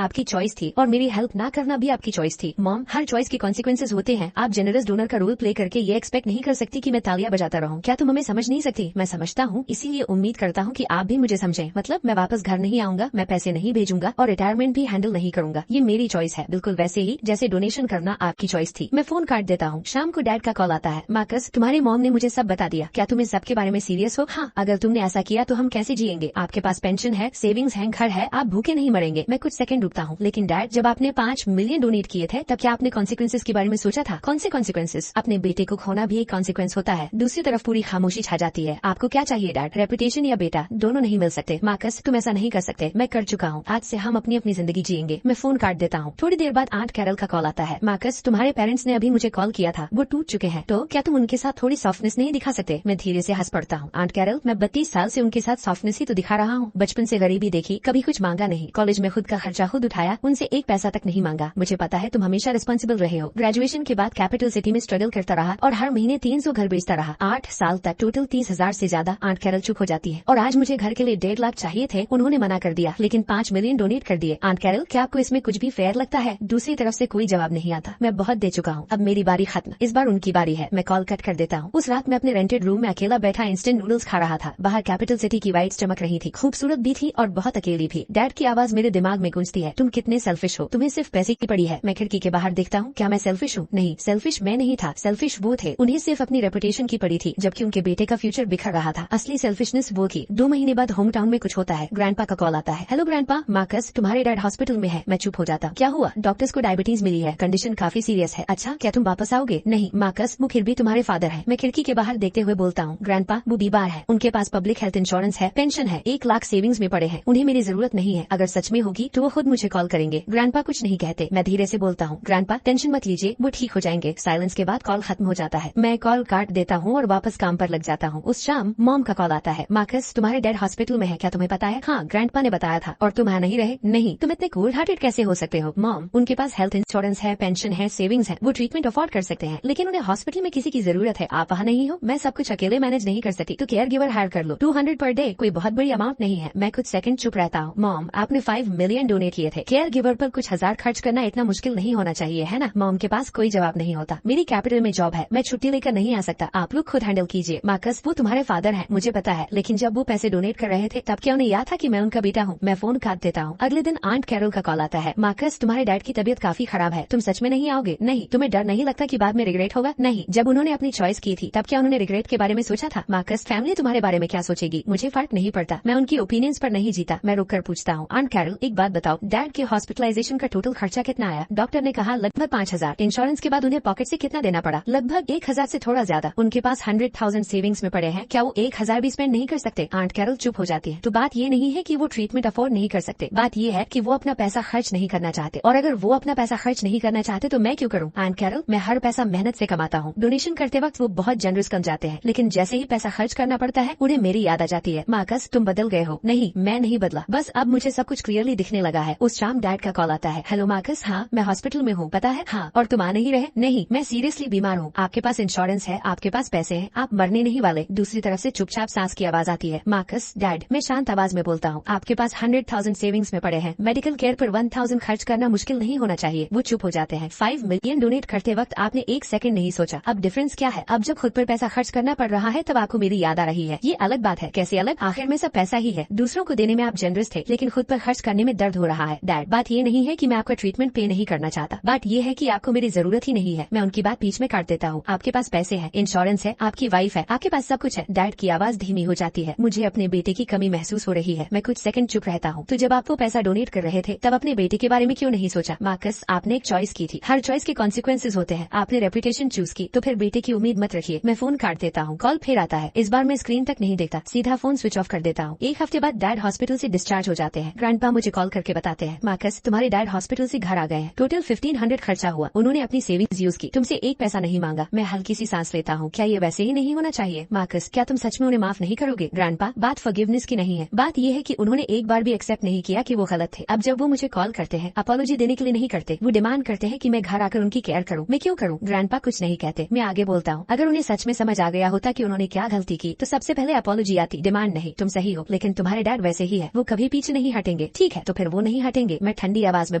आपकी चॉइस थी और मेरी हेल्प ना करना भी आपकी चॉइस थी। मॉम, हर चॉइस के कॉन्सिक्वेंसेज होते हैं। आप जेनरस डोनर का रोल प्ले करके ये एक्सपेक्ट नहीं कर सकती कि मैं तालियां बजाता रहूं। क्या तुम हमें समझ नहीं सकती? मैं समझता हूँ, इसीलिए उम्मीद करता हूँ कि आप भी मुझे समझें। मतलब मैं वापस घर नहीं आऊंगा, मैं पैसे नहीं भेजूंगा और रिटायरमेंट भी हैंडल नहीं करूंगा। ये मेरी चॉइस है, बिल्कुल वैसे ही जैसे डोनेशन करना आपकी चॉइस थी। मैं फोन काट देता हूँ। शाम को डैड का कॉल आता है। मार्कस, तुम्हारी मॉम ने मुझे सब बता दिया। क्या तुम इस सब के बारे में सीरियस हो? हाँ, अगर तुमने ऐसा किया तो हम कैसे जिएंगे? आपके पास पेंशन है, सेविंग्स है, घर है, आप भूखे नहीं मरेंगे। मैं कुछ सेकंड रुकता हूँ। लेकिन डैड, जब आपने 5 मिलियन डोनेट किए थे तब क्या आपने कॉन्सिक्वेंसेज के बारे में सोचा था? कौन से कॉन्सिक्वेंसेज? अपने बेटे को खोना भी एक कॉन्सिक्वेंस होता है। दूसरी तरफ पूरी खामोशी छा जाती है। आपको क्या चाहिए डैड? रेपुटेशन या बेटा? दोनों नहीं मिल सकते। मार्कस, तुम ऐसा नहीं कर सकते। मैं कर चुका हूँ। आज से हम अपनी अपनी जिंदगी जिएंगे। मैं फोन काट देता हूँ। थोड़ी देर बाद आंट कैरल का कॉल आता है। मार्कस, तुम्हारे पेरेंट्स ने अभी मुझे कॉल किया था, वो टूट चुके हैं, तो क्या तुम उनके साथ थोड़ी सॉफ्टनेस नहीं दिखा सकते? मैं धीरे से हंस पड़ता हूँ। आंट कैरल, मैं 32 साल से उनके साथ सॉफ्टनेस ही तो दिखा रहा हूँ। बचपन से गरीबी देखी, कभी कुछ मांगा नहीं। कॉलेज में खुद का खर्चा खुद उठाया, उनसे 1 पैसा तक नहीं मांगा। मुझे पता है तुम हमेशा रिस्पॉन्सिबल रहे हो। ग्रेजुएशन के बाद कैपिटल सिटी में स्ट्रगल करता रहा और हर महीने 300 घर बेचता रहा। 8 साल तक टोटल 30,000 से ज्यादा। आंट कैरल चुप हो जाती है। और आज मुझे घर के लिए 1.5 लाख चाहिए थे, उन्होंने मना कर दिया, लेकिन 5 मिलियन डोनेट कर दिए। आंट कैरल, क्या आपको इसमें कुछ भी फेयर लगता है? दूसरी तरफ से कोई जवाब नहीं आता। मैं बहुत दे चुका हूँ, अब मेरी बारी खत्म। इस बार उनकी बारी है। मैं कॉल कट कर देता हूँ। उस रात मैं अपने रेंटेड रूम में अकेला बैठा इंस्टेंट नूडल्स खा रहा था। बाहर कैपिटल सिटी की लाइट्स चमक रही थी, खूबसूरत भी थी और बहुत अकेली भी। डैड की आवाज मेरे दिमाग में गूंजती है। तुम कितने सेल्फिश हो, तुम्हें सिर्फ पैसे की पड़ी है। मैं खिड़की के बाहर देखता हूँ। क्या मैं सेल्फिश हूँ? नहीं, सेल्फिश मैं नहीं था, सेल्फिश वो थे। उन्हें सिर्फ अपनी रेपुटेशन की पड़ी थी, जबकि उनके बेटे का फ्यूचर बिखर रहा था। असली सेल्फिशनेस वो थी। 2 महीने बाद होम टाउन में कुछ होता है। ग्रैंडपा का कॉल आता है। हेलो ग्रैंडपा, मार्कस, तुम्हारे डैड हॉस्पिटल में है। मैं चुप हो जाता। क्या हुआ? डॉक्टर्स को डायबिटीज मिली है, कंडीशन काफी सीरियस है। अच्छा, क्या तुम वापस आओगे? नहीं मार्कस, वो फिर भी तुम्हारे फादर है। मैं खिड़की के बाहर देखते हुए बोलता हूँ। ग्रैंडपा, वो बीमार है, उनके पास पब्लिक हेल्थ इंश्योरेंस है, पेंशन है, 1 लाख सेविंग्स में पड़े हैं, उन्हें मेरी जरूरत नहीं है। अगर सच में होगी तो वो खुद मुझे कॉल करेंगे। ग्रैंडपा कुछ नहीं कहते। मैं धीरे से बोलता हूँ। ग्रैंडपा, टेंशन मत लीजिए, वो ठीक हो जाएंगे। साइलेंस के बाद कॉल खत्म हो जाता है। मैं कॉल काट देता हूँ और वापस काम पर लग जाता हूँ। उस शाम मॉम का कॉल आता है। मार्कस, तुम्हारे डैड हॉस्पिटल में है, क्या तुम्हें पता है? हाँ, ग्रैंडपा ने बताया था। और तुम यहाँ नहीं रहे? नहीं। तुम इतने कोल्ड हार्टेड कैसे हो सकते हो? मॉम, उनके पास हेल्थ इंश्योरेंस है, पेंशन है, सेविंग्स है, वो ट्रीटमेंट अफोर्ड कर सकते हैं, लेकिन उन्हें हॉस्पिटल में किसी की जरूरत है। आप वहाँ नहीं हो, मैं सब कुछ अकेले मैनेज नहीं कर सकती, तो केयर गिवर हायर कर लो। 200 पर डे कोई बहुत बड़ी अमाउंट नहीं है। मैं कुछ सेकंड चुप रहता हूँ। मॉम, आपने 5 मिलियन डोनेट किए थे, केयर गिवर पर कुछ 1000 खर्च करना इतना मुश्किल नहीं होना चाहिए, है ना? मॉम के पास कोई जवाब नहीं होता। मेरी कैपिटल में जॉब है, मैं छुट्टी लेकर नहीं आ सकता, आप लोग खुद हैंडल कीजिए। मार्कस, वो तुम्हारे फादर है, मुझे पता है, लेकिन जब वो पैसे डोनेट कर रहे थे तब क्या उन्हें याद था कि मैं उनका बेटा हूँ? मैं फोन काट देता हूँ। अगले दिन आंट कैरोल का कॉल आता है। मार्कस, तुम्हारे डैड की तबीयत काफी खराब है, तुम सच में नहीं आओगे? नहीं। तुम्हें डर नहीं लगता कि बाद में रिग्रेट होगा? नहीं। जब उन्होंने अपनी चॉइस की थी तब क्या उन्होंने रिग्रेट के बारे में सोचा था? मार्कस, फैमिली तुम्हारे बारे में क्या सोचेगी, मुझे फर्क नहीं पड़ता, मैं उनकी ओपिनियंस पर नहीं जीता। मैं रुककर पूछता हूँ। आंट कैरोल, एक बात बताओ, डैड के हॉस्पिटलाइजेशन का टोटल खर्चा कितना आया? डॉक्टर ने कहा लगभग 5000। इंश्योरेंस के बाद उन्हें पॉकेट से कितना देना पड़ा? लगभग 1000 से थोड़ा ज्यादा। उनके पास 100,000 सेविंग्स में पड़े हैं, क्या वो 1000 भी स्पेंड नहीं कर सकते? आंट कैरोल चुप हो जाती है। तो बात ये नहीं है कि वो ट्रीटमेंट अफोर्ड नहीं कर सकते, बात ये है कि वो अपना पैसा खर्च नहीं करना चाहते, और अगर वो अपना पैसा खर्च नहीं करना चाहते तो मैं क्यों करूँ? आंट कैरोल, मैं हर पैसा मेहनत से कमाता हूँ। डोनेशन करते वक्त वो बहुत जनरस कम जाते हैं, लेकिन जैसे ही पैसा खर्च करना पड़ता है उन्हें मेरी याद आ जाती है। मार्कस, तुम बदल गए हो। नहीं, मैं नहीं बदला, बस अब मुझे सब कुछ क्लियरली दिखने लगा है। उस शाम डैड का कॉल आता है। हेलो मार्कस, हाँ मैं हॉस्पिटल में हूँ, पता है? हाँ। और तुम आ नहीं रहे? नहीं, मैं सीरियसली बीमार हूँ। आपके पास इंश्योरेंस है, आपके पास पैसे हैं, आप मरने नहीं वाले। दूसरी तरफ से चुपचाप सांस की आवाज आती है। मार्कस, डैड, मैं शांत आवाज में बोलता हूँ। आपके पास 100,000 सेविंग्स में पड़े हैं, मेडिकल केयर पर 1000 खर्च करना मुश्किल नहीं होना चाहिए। वो चुप हो जाते हैं। 5 मिलियन डोनेट करते वक्त आपने 1 सेकंड नहीं सोचा। अब डिफरेंस क्या है? अब जब खुद पर पैसा खर्च करना पड़ रहा है तब आपको मेरी याद आ रही है। ये अलग बात है। कैसे अलग? आखिर में सब पैसा ऐसा ही है, दूसरों को देने में आप जनरस थे लेकिन खुद पर खर्च करने में दर्द हो रहा है। डैड, बात ये नहीं है कि मैं आपका ट्रीटमेंट पे नहीं करना चाहता, बात ये है कि आपको मेरी जरूरत ही नहीं है। मैं उनकी बात बीच में काट देता हूँ। आपके पास पैसे है, इंश्योरेंस है, आपकी वाइफ है, आपके पास सब कुछ है। डैड की आवाज धीमी हो जाती है। मुझे अपने बेटे की कमी महसूस हो रही है। मैं कुछ सेकंड चुप रहता हूँ। तो जब आप वो पैसा डोनेट कर रहे थे तब अपने बेटे के बारे में क्यों नहीं सोचा? मार्कस, आपने एक चॉइस की थी, हर चॉइस के कॉन्सिक्वेंसेज होते हैं। आपने रेपुटेशन चूज की तो फिर बेटे की उम्मीद मत रखिए। मैं फोन काट देता हूँ। कॉल फिर आता है। इस बार मैं स्क्रीन तक नहीं देखता, सीधा फोन स्विच ऑफ कर देता हूँ। एक हफ्ते बाद डैड हॉस्पिटल से डिस्चार्ज हो जाते हैं। ग्रैंडपा मुझे कॉल करके बताते हैं, मार्कस, तुम्हारे डैड हॉस्पिटल से घर आ गए हैं। टोटल 1500 खर्चा हुआ। उन्होंने अपनी सेविंग्स यूज की, तुमसे एक पैसा नहीं मांगा। मैं हल्की सी सांस लेता हूँ। क्या ये वैसे ही नहीं होना चाहिए? मार्कस, क्या तुम सच में उन्हें माफ नहीं करोगे? ग्रैंडपा, बात फॉरगिवनेस की नहीं है, बात ये है कि उन्होंने एक बार भी एक्सेप्ट नहीं किया कि वो गलत थे। अब जब वो मुझे कॉल करते हैं, अपॉलॉजी देने के लिए नहीं करते, वो डिमांड करते हैं कि मैं घर आकर उनकी केयर करूँ। मैं क्यों करूँ? ग्रैंडपा कुछ नहीं कहते। मैं आगे बोलता हूँ, अगर उन्हें सच में समझ आ गया होता कि उन्होंने क्या गलती की तो सबसे पहले अपॉलॉजी आती, डिमांड नहीं। तुम सही हो, लेकिन तुम्हारे डैड वैसे ही है, वो कभी पीछे नहीं हटेंगे। ठीक है, तो फिर वो नहीं हटेंगे। मैं ठंडी आवाज में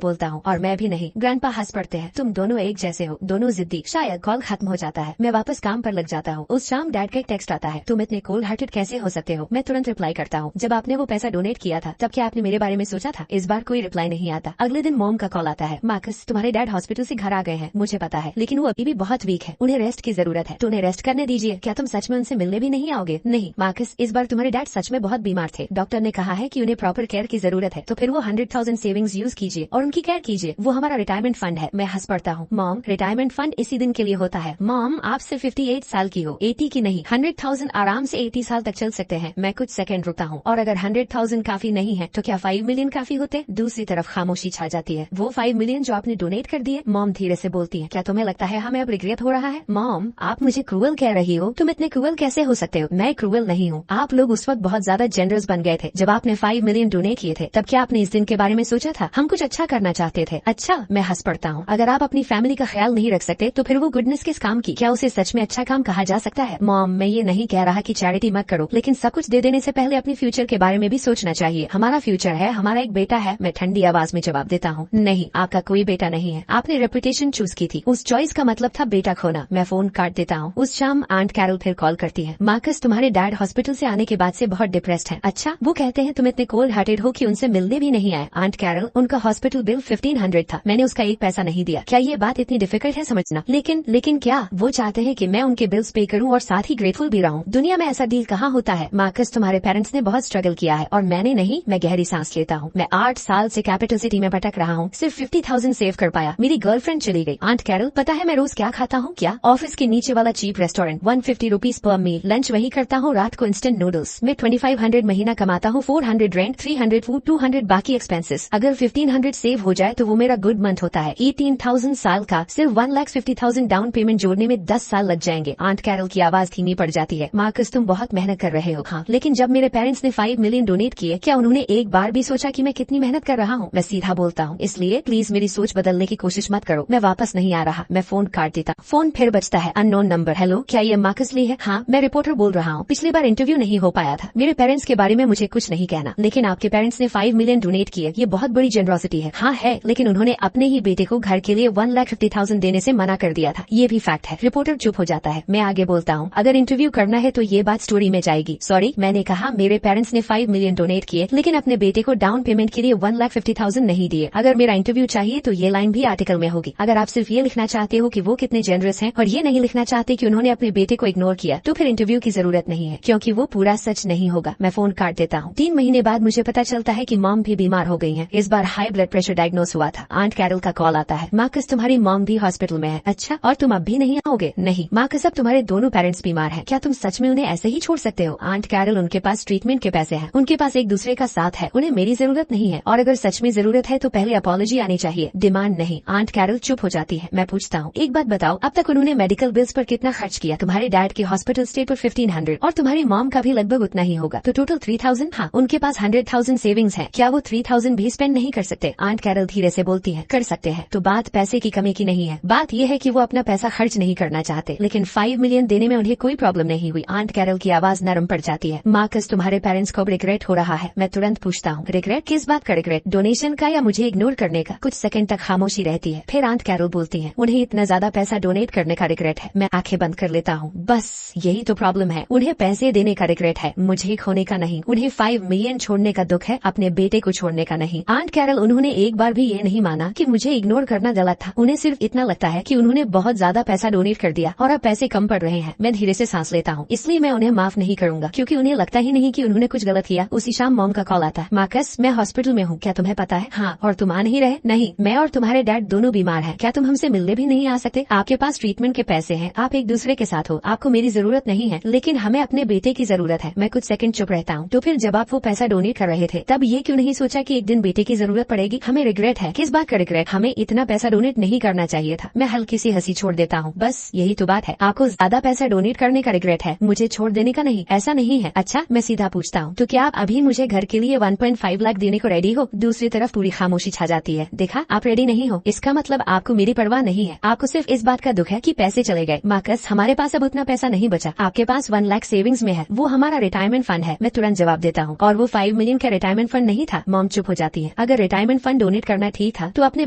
बोलता हूँ, और मैं भी नहीं। ग्रैंडपा हंस पड़ते हैं। तुम दोनों एक जैसे हो, दोनों जिद्दी। शायद कॉल खत्म हो जाता है। मैं वापस काम पर लग जाता हूँ। उस शाम डैड का एक टेक्स्ट आता है, तुम इतने कोल्ड हार्टेड कैसे हो सकते हो? मैं तुरंत रिप्लाई करता हूँ, जब आपने वो पैसा डोनेट किया था तब क्या आपने मेरे बारे में सोचा था? इस बार कोई रिप्लाई नहीं आता। अगले दिन मॉम का कॉल आता है, मार्कस, तुम्हारे डैड हॉस्पिटल से घर आ गए हैं। मुझे पता है, लेकिन वो अभी भी बहुत वीक है, उन्हें रेस्ट की जरूरत है, तो उन्हें रेस्ट करने दीजिए। क्या तुम सच में उनसे मिलने भी नहीं आओगे? नहीं मार्कस, इस बार तुम्हारे डैड सच में बहुत बीमार थे। डॉक्टर ने कहा है कि उन्हें प्रॉपर केयर की जरूरत है, तो फिर वो 100,000 सेविंग्स यूज कीजिए और उनकी केयर कीजिए। वो हमारा रिटायरमेंट फंड है। मैं हंस पड़ता हूँ। मॉम, रिटायरमेंट फंड इसी दिन के लिए होता है। मॉम, आप सिर्फ 58 साल की हो, 80 की नहीं। 100,000 आराम से 80 साल तक चल सकते हैं। मैं कुछ सेकंड रुकता हूँ। और अगर 100,000 काफी नहीं है तो क्या 5 मिलियन काफी होते? दूसरी तरफ खामोशी छा जाती है। वो 5 मिलियन जो आपने डोनेट कर दिए? मॉम धीरे से बोलती है, क्या तुम्हें लगता है हमें अब रिग्रेट हो रहा है? मॉम, आप मुझे क्रूअल कह रही हो? तुम इतने क्रूअल कैसे हो सकते हो? मैं क्रूअल नहीं हूँ। आप लोग उस वक्त बहुत ज्यादा जेनरस बन गए थे जब आपने 5 मिलियन डोनेट किए थे। तब क्या आपने इस दिन के बारे में सोचा था? हम कुछ अच्छा करना चाहते थे। अच्छा, मैं हंस पड़ता हूँ। अगर आप अपनी फैमिली का ख्याल नहीं रख सकते तो फिर वो गुडनेस किस काम की? क्या उसे सच में अच्छा काम कहा जा सकता है? मॉम, मैं ये नहीं कह रहा कि चैरिटी मत करो, लेकिन सब कुछ दे देने से पहले अपने फ्यूचर के बारे में भी सोचना चाहिए। हमारा फ्यूचर है, हमारा एक बेटा है। मैं ठंडी आवाज में जवाब देता हूँ, नहीं, आपका कोई बेटा नहीं है। आपने रेपुटेशन चूज की थी, उस चॉइस का मतलब था बेटा खोना। मैं फोन काट देता हूँ। उस शाम आंट कैरल फिर कॉल करती है, मार्कस, तुम्हारे डैड हॉस्पिटल से आने के बाद से बहुत डिप्रेस्ड है। अच्छा, वो कहते हैं तुम इतने कोल्ड हार्टेड हो कि उनसे मिलने भी नहीं आए। आंट कैरल, उनका हॉस्पिटल बिल 1500 था, मैंने उसका एक पैसा नहीं दिया। क्या ये बात इतनी डिफिकल्ट है समझना? लेकिन क्या वो चाहते हैं कि मैं उनके बिल्स पे करूं और साथ ही ग्रेटफुल भी रहूं? दुनिया में ऐसा डील कहाँ होता है? मार्कस, तुम्हारे पेरेंट्स ने बहुत स्ट्रगल किया है और मैंने नहीं। मैं गहरी सांस लेता हूँ। मैं 8 साल से कैपिटल सिटी में भटक रहा हूँ, सिर्फ 50,000 सेव कर पाया। मेरी गर्लफ्रेंड चली गई। आंट कैरल, पता है मैं रोज क्या खाता हूँ? क्या? ऑफिस के नीचे वाला चीप रेस्टोरेंट, 150 रुपीज पर मील। लंच वही करता हूँ, रात को इंस्टेंट नूडल्स। मैं 2500 महीना कमाता हूँ, 400 रेंट, 300 फूड, 200 बाकी एक्सपेंसेस। अगर 1500 सेव हो जाए तो वो मेरा गुड मंथ होता है। 18,000 साल का, सिर्फ 1,50,000 डाउन पेमेंट जोड़ने में 10 साल लग जाएंगे। आंट कैरल की आवाज धीमी पड़ जाती है, मार्कस, तुम बहुत मेहनत कर रहे हो। हाँ, लेकिन जब मेरे पेरेंट्स ने 5 मिलियन डोनेट किए, क्या उन्होंने एक बार भी सोचा कि मैं कितनी मेहनत कर रहा हूँ? मैं सीधा बोलता हूँ, इसलिए प्लीज मेरी सोच बदलने की कोशिश मत करो। मैं वापस नहीं आ रहा। मैं फोन काट देता। फोन फिर बजता है, अननोन नंबर। हेलो, क्या ये मार्कस ली है? हाँ, मैं रिपोर्टर बोल रहा हूँ। पिछली बार इंटरव्यू नहीं हो पाया था। मेरे पेरेंट्स के बारे में मुझे कुछ नहीं कहना, लेकिन आपके पेरेंट्स ने 5 मिलियन डोनेट किए, ये बहुत बड़ी जेनरोसिटी है। हाँ है, लेकिन उन्होंने अपने ही बेटे को घर के लिए 1,50,000 देने से मना कर दिया था, ये भी फैक्ट है। रिपोर्टर चुप हो जाता है। मैं आगे बोलता हूँ, अगर इंटरव्यू करना है तो ये बात स्टोरी में जाएगी। सॉरी, मैंने कहा मेरे पेरेंट्स ने 5 मिलियन डोनेट किए, लेकिन अपने बेटे को डाउन पेमेंट के लिए 1,50,000 नहीं दिए। अगर मेरा इंटरव्यू चाहिए तो ये लाइन भी आर्टिकल में होगी। अगर आप सिर्फ ये लिखना चाहते हो कि वो कितने जेनरस हैं और ये नहीं लिखना चाहते कि उन्होंने अपने बेटे को इग्नोर किया, तो फिर इंटरव्यू की जरूरत नहीं है, क्योंकि वो पूरा सच नहीं होगा। मैं फोन काट देता हूँ। 3 महीने बाद मुझे पता चलता है कि मॉम भी बीमार हो गई है। इस बार हाई ब्लड प्रेशर डायग्नोस हुआ था। आंट कैरल का कॉल आता है, मार्कस, तुम्हारी मॉम भी हॉस्पिटल में है। अच्छा, और तुम अब भी नहीं आओगे? नहीं मार्कस, अब तुम्हारे दोनों पेरेंट्स बीमार हैं। क्या तुम सच में उन्हें ऐसे ही छोड़ सकते हो? आंट कैरल, उनके पास ट्रीटमेंट के पैसे हैं, उनके पास एक दूसरे का साथ है, उन्हें मेरी जरूरत नहीं है। और अगर सच में जरूरत है तो पहले अपॉलॉजी आनी चाहिए, डिमांड नहीं। आंट कैरल चुप हो जाती है। मैं पूछता हूँ, एक बात बताओ, अब तक उन्होंने मेडिकल बिल्स पर कितना खर्च किया? तुम्हारे डैड के हॉस्पिटल स्टे पर 1500 और तुम्हारी मॉम का भी लगभग उतना ही होगा, तो टोटल 3000। हाँ, उनके पास 100,000 सेविंग्स है। क्या वो 3000 भी स्पेंड नहीं कर सकते? आंट कैरल धीरे से बोलती है, कर सकते हैं। तो बात पैसे की कमी की नहीं है, बात यह है कि वो अपना पैसा खर्च नहीं करना चाहते, लेकिन 5 मिलियन देने में उन्हें कोई प्रॉब्लम नहीं हुई। आंट कैरल की आवाज नरम पड़ जाती है, मार्कस, तुम्हारे पेरेंट्स को रिग्रेट हो रहा है? मैं तुरंत पूछता हूँ, रिग्रेट? किस बात का रिग्रेट? डोनेशन का या मुझे इग्नोर करने का? कुछ सेकंड तक खामोशी रहती है, फिर आंट कैरल बोलती है, उन्हें इतना ज्यादा पैसा डोनेट करने का रिग्रेट है। मैं आंखें बंद कर लेता हूँ। बस यही तो प्रॉब्लम है, उन्हें पैसे देने का रिग्रेट है, मुझे खोने का नहीं, उन्हें 5 मिलियन छोड़ने का दुख है, अपने बेटे को छोड़ने का नहीं। आंट कैरल, उन्होंने एक बार भी ये नहीं माना कि मुझे इग्नोर करना गलत था। उन्हें सिर्फ इतना लगता है कि उन्होंने बहुत ज्यादा पैसा डोनेट कर दिया और अब पैसे कम पड़ रहे हैं। मैं धीरे से सांस लेता हूँ, इसलिए मैं उन्हें माफ नहीं करूंगा, क्योंकि उन्हें लगता ही नहीं कि उन्होंने कुछ गलत किया। उसी शाम मॉम का कॉल आता है, मार्कस मैं हॉस्पिटल में हूँ, क्या तुम्हें पता है? हाँ, और तुम आ नहीं रहे? नहीं, मैं और तुम्हारे डैड दोनों बीमार हैं। क्या तुम हमसे मिलने भी नहीं आ सकते? आपके पास ट्रीटमेंट के पैसे हैं, आप एक दूसरे के साथ हो, आपको मेरी जरूरत नहीं है, लेकिन हमें अपने बेटे की जरूरत है। मैं कुछ सेकंड चुप रहता हूँ। तो फिर जब आप वो पैसा डोनेट कर रहे थे, तब ये क्यों नहीं सोचा कि एक दिन बेटे की जरूरत पड़ेगी? हमें रिग्रेट है। किस बात का रिग्रेट? हमें इतना पैसा डोनेट नहीं करना चाहिए था। मैं हल्की सी हंसी छोड़ देता हूँ। बस यही तो बात है, आपको ज्यादा पैसा डोनेट करने का रिग्रेट है, मुझे छोड़ देने का नहीं। ऐसा नहीं है। अच्छा, मैं सीधा पूछता हूँ, तो क्या आप अभी मुझे घर के लिए 1.5 लाख देने को रेडी हो? दूसरी तरफ पूरी खामोशी छा जाती है। देखा, आप रेडी नहीं हो, इसका मतलब आपको मेरी परवाह नहीं है। आपको सिर्फ इस बात का दुख है कि पैसे चले गए। मार्कस, हमारे पास अब उतना पैसा नहीं बचा। आपके पास 1 लाख सेविंग्स में है, वो हमारा रिटायरमेंट फंड है। मैं तुरंत जवाब देता हूँ, और वो 5 मिलियन का रिटायरमेंट फंड नहीं था। मॉम चुप हो जाती है। अगर रिटायरमेंट फंड डोनेट करना ठीक था, तो अपने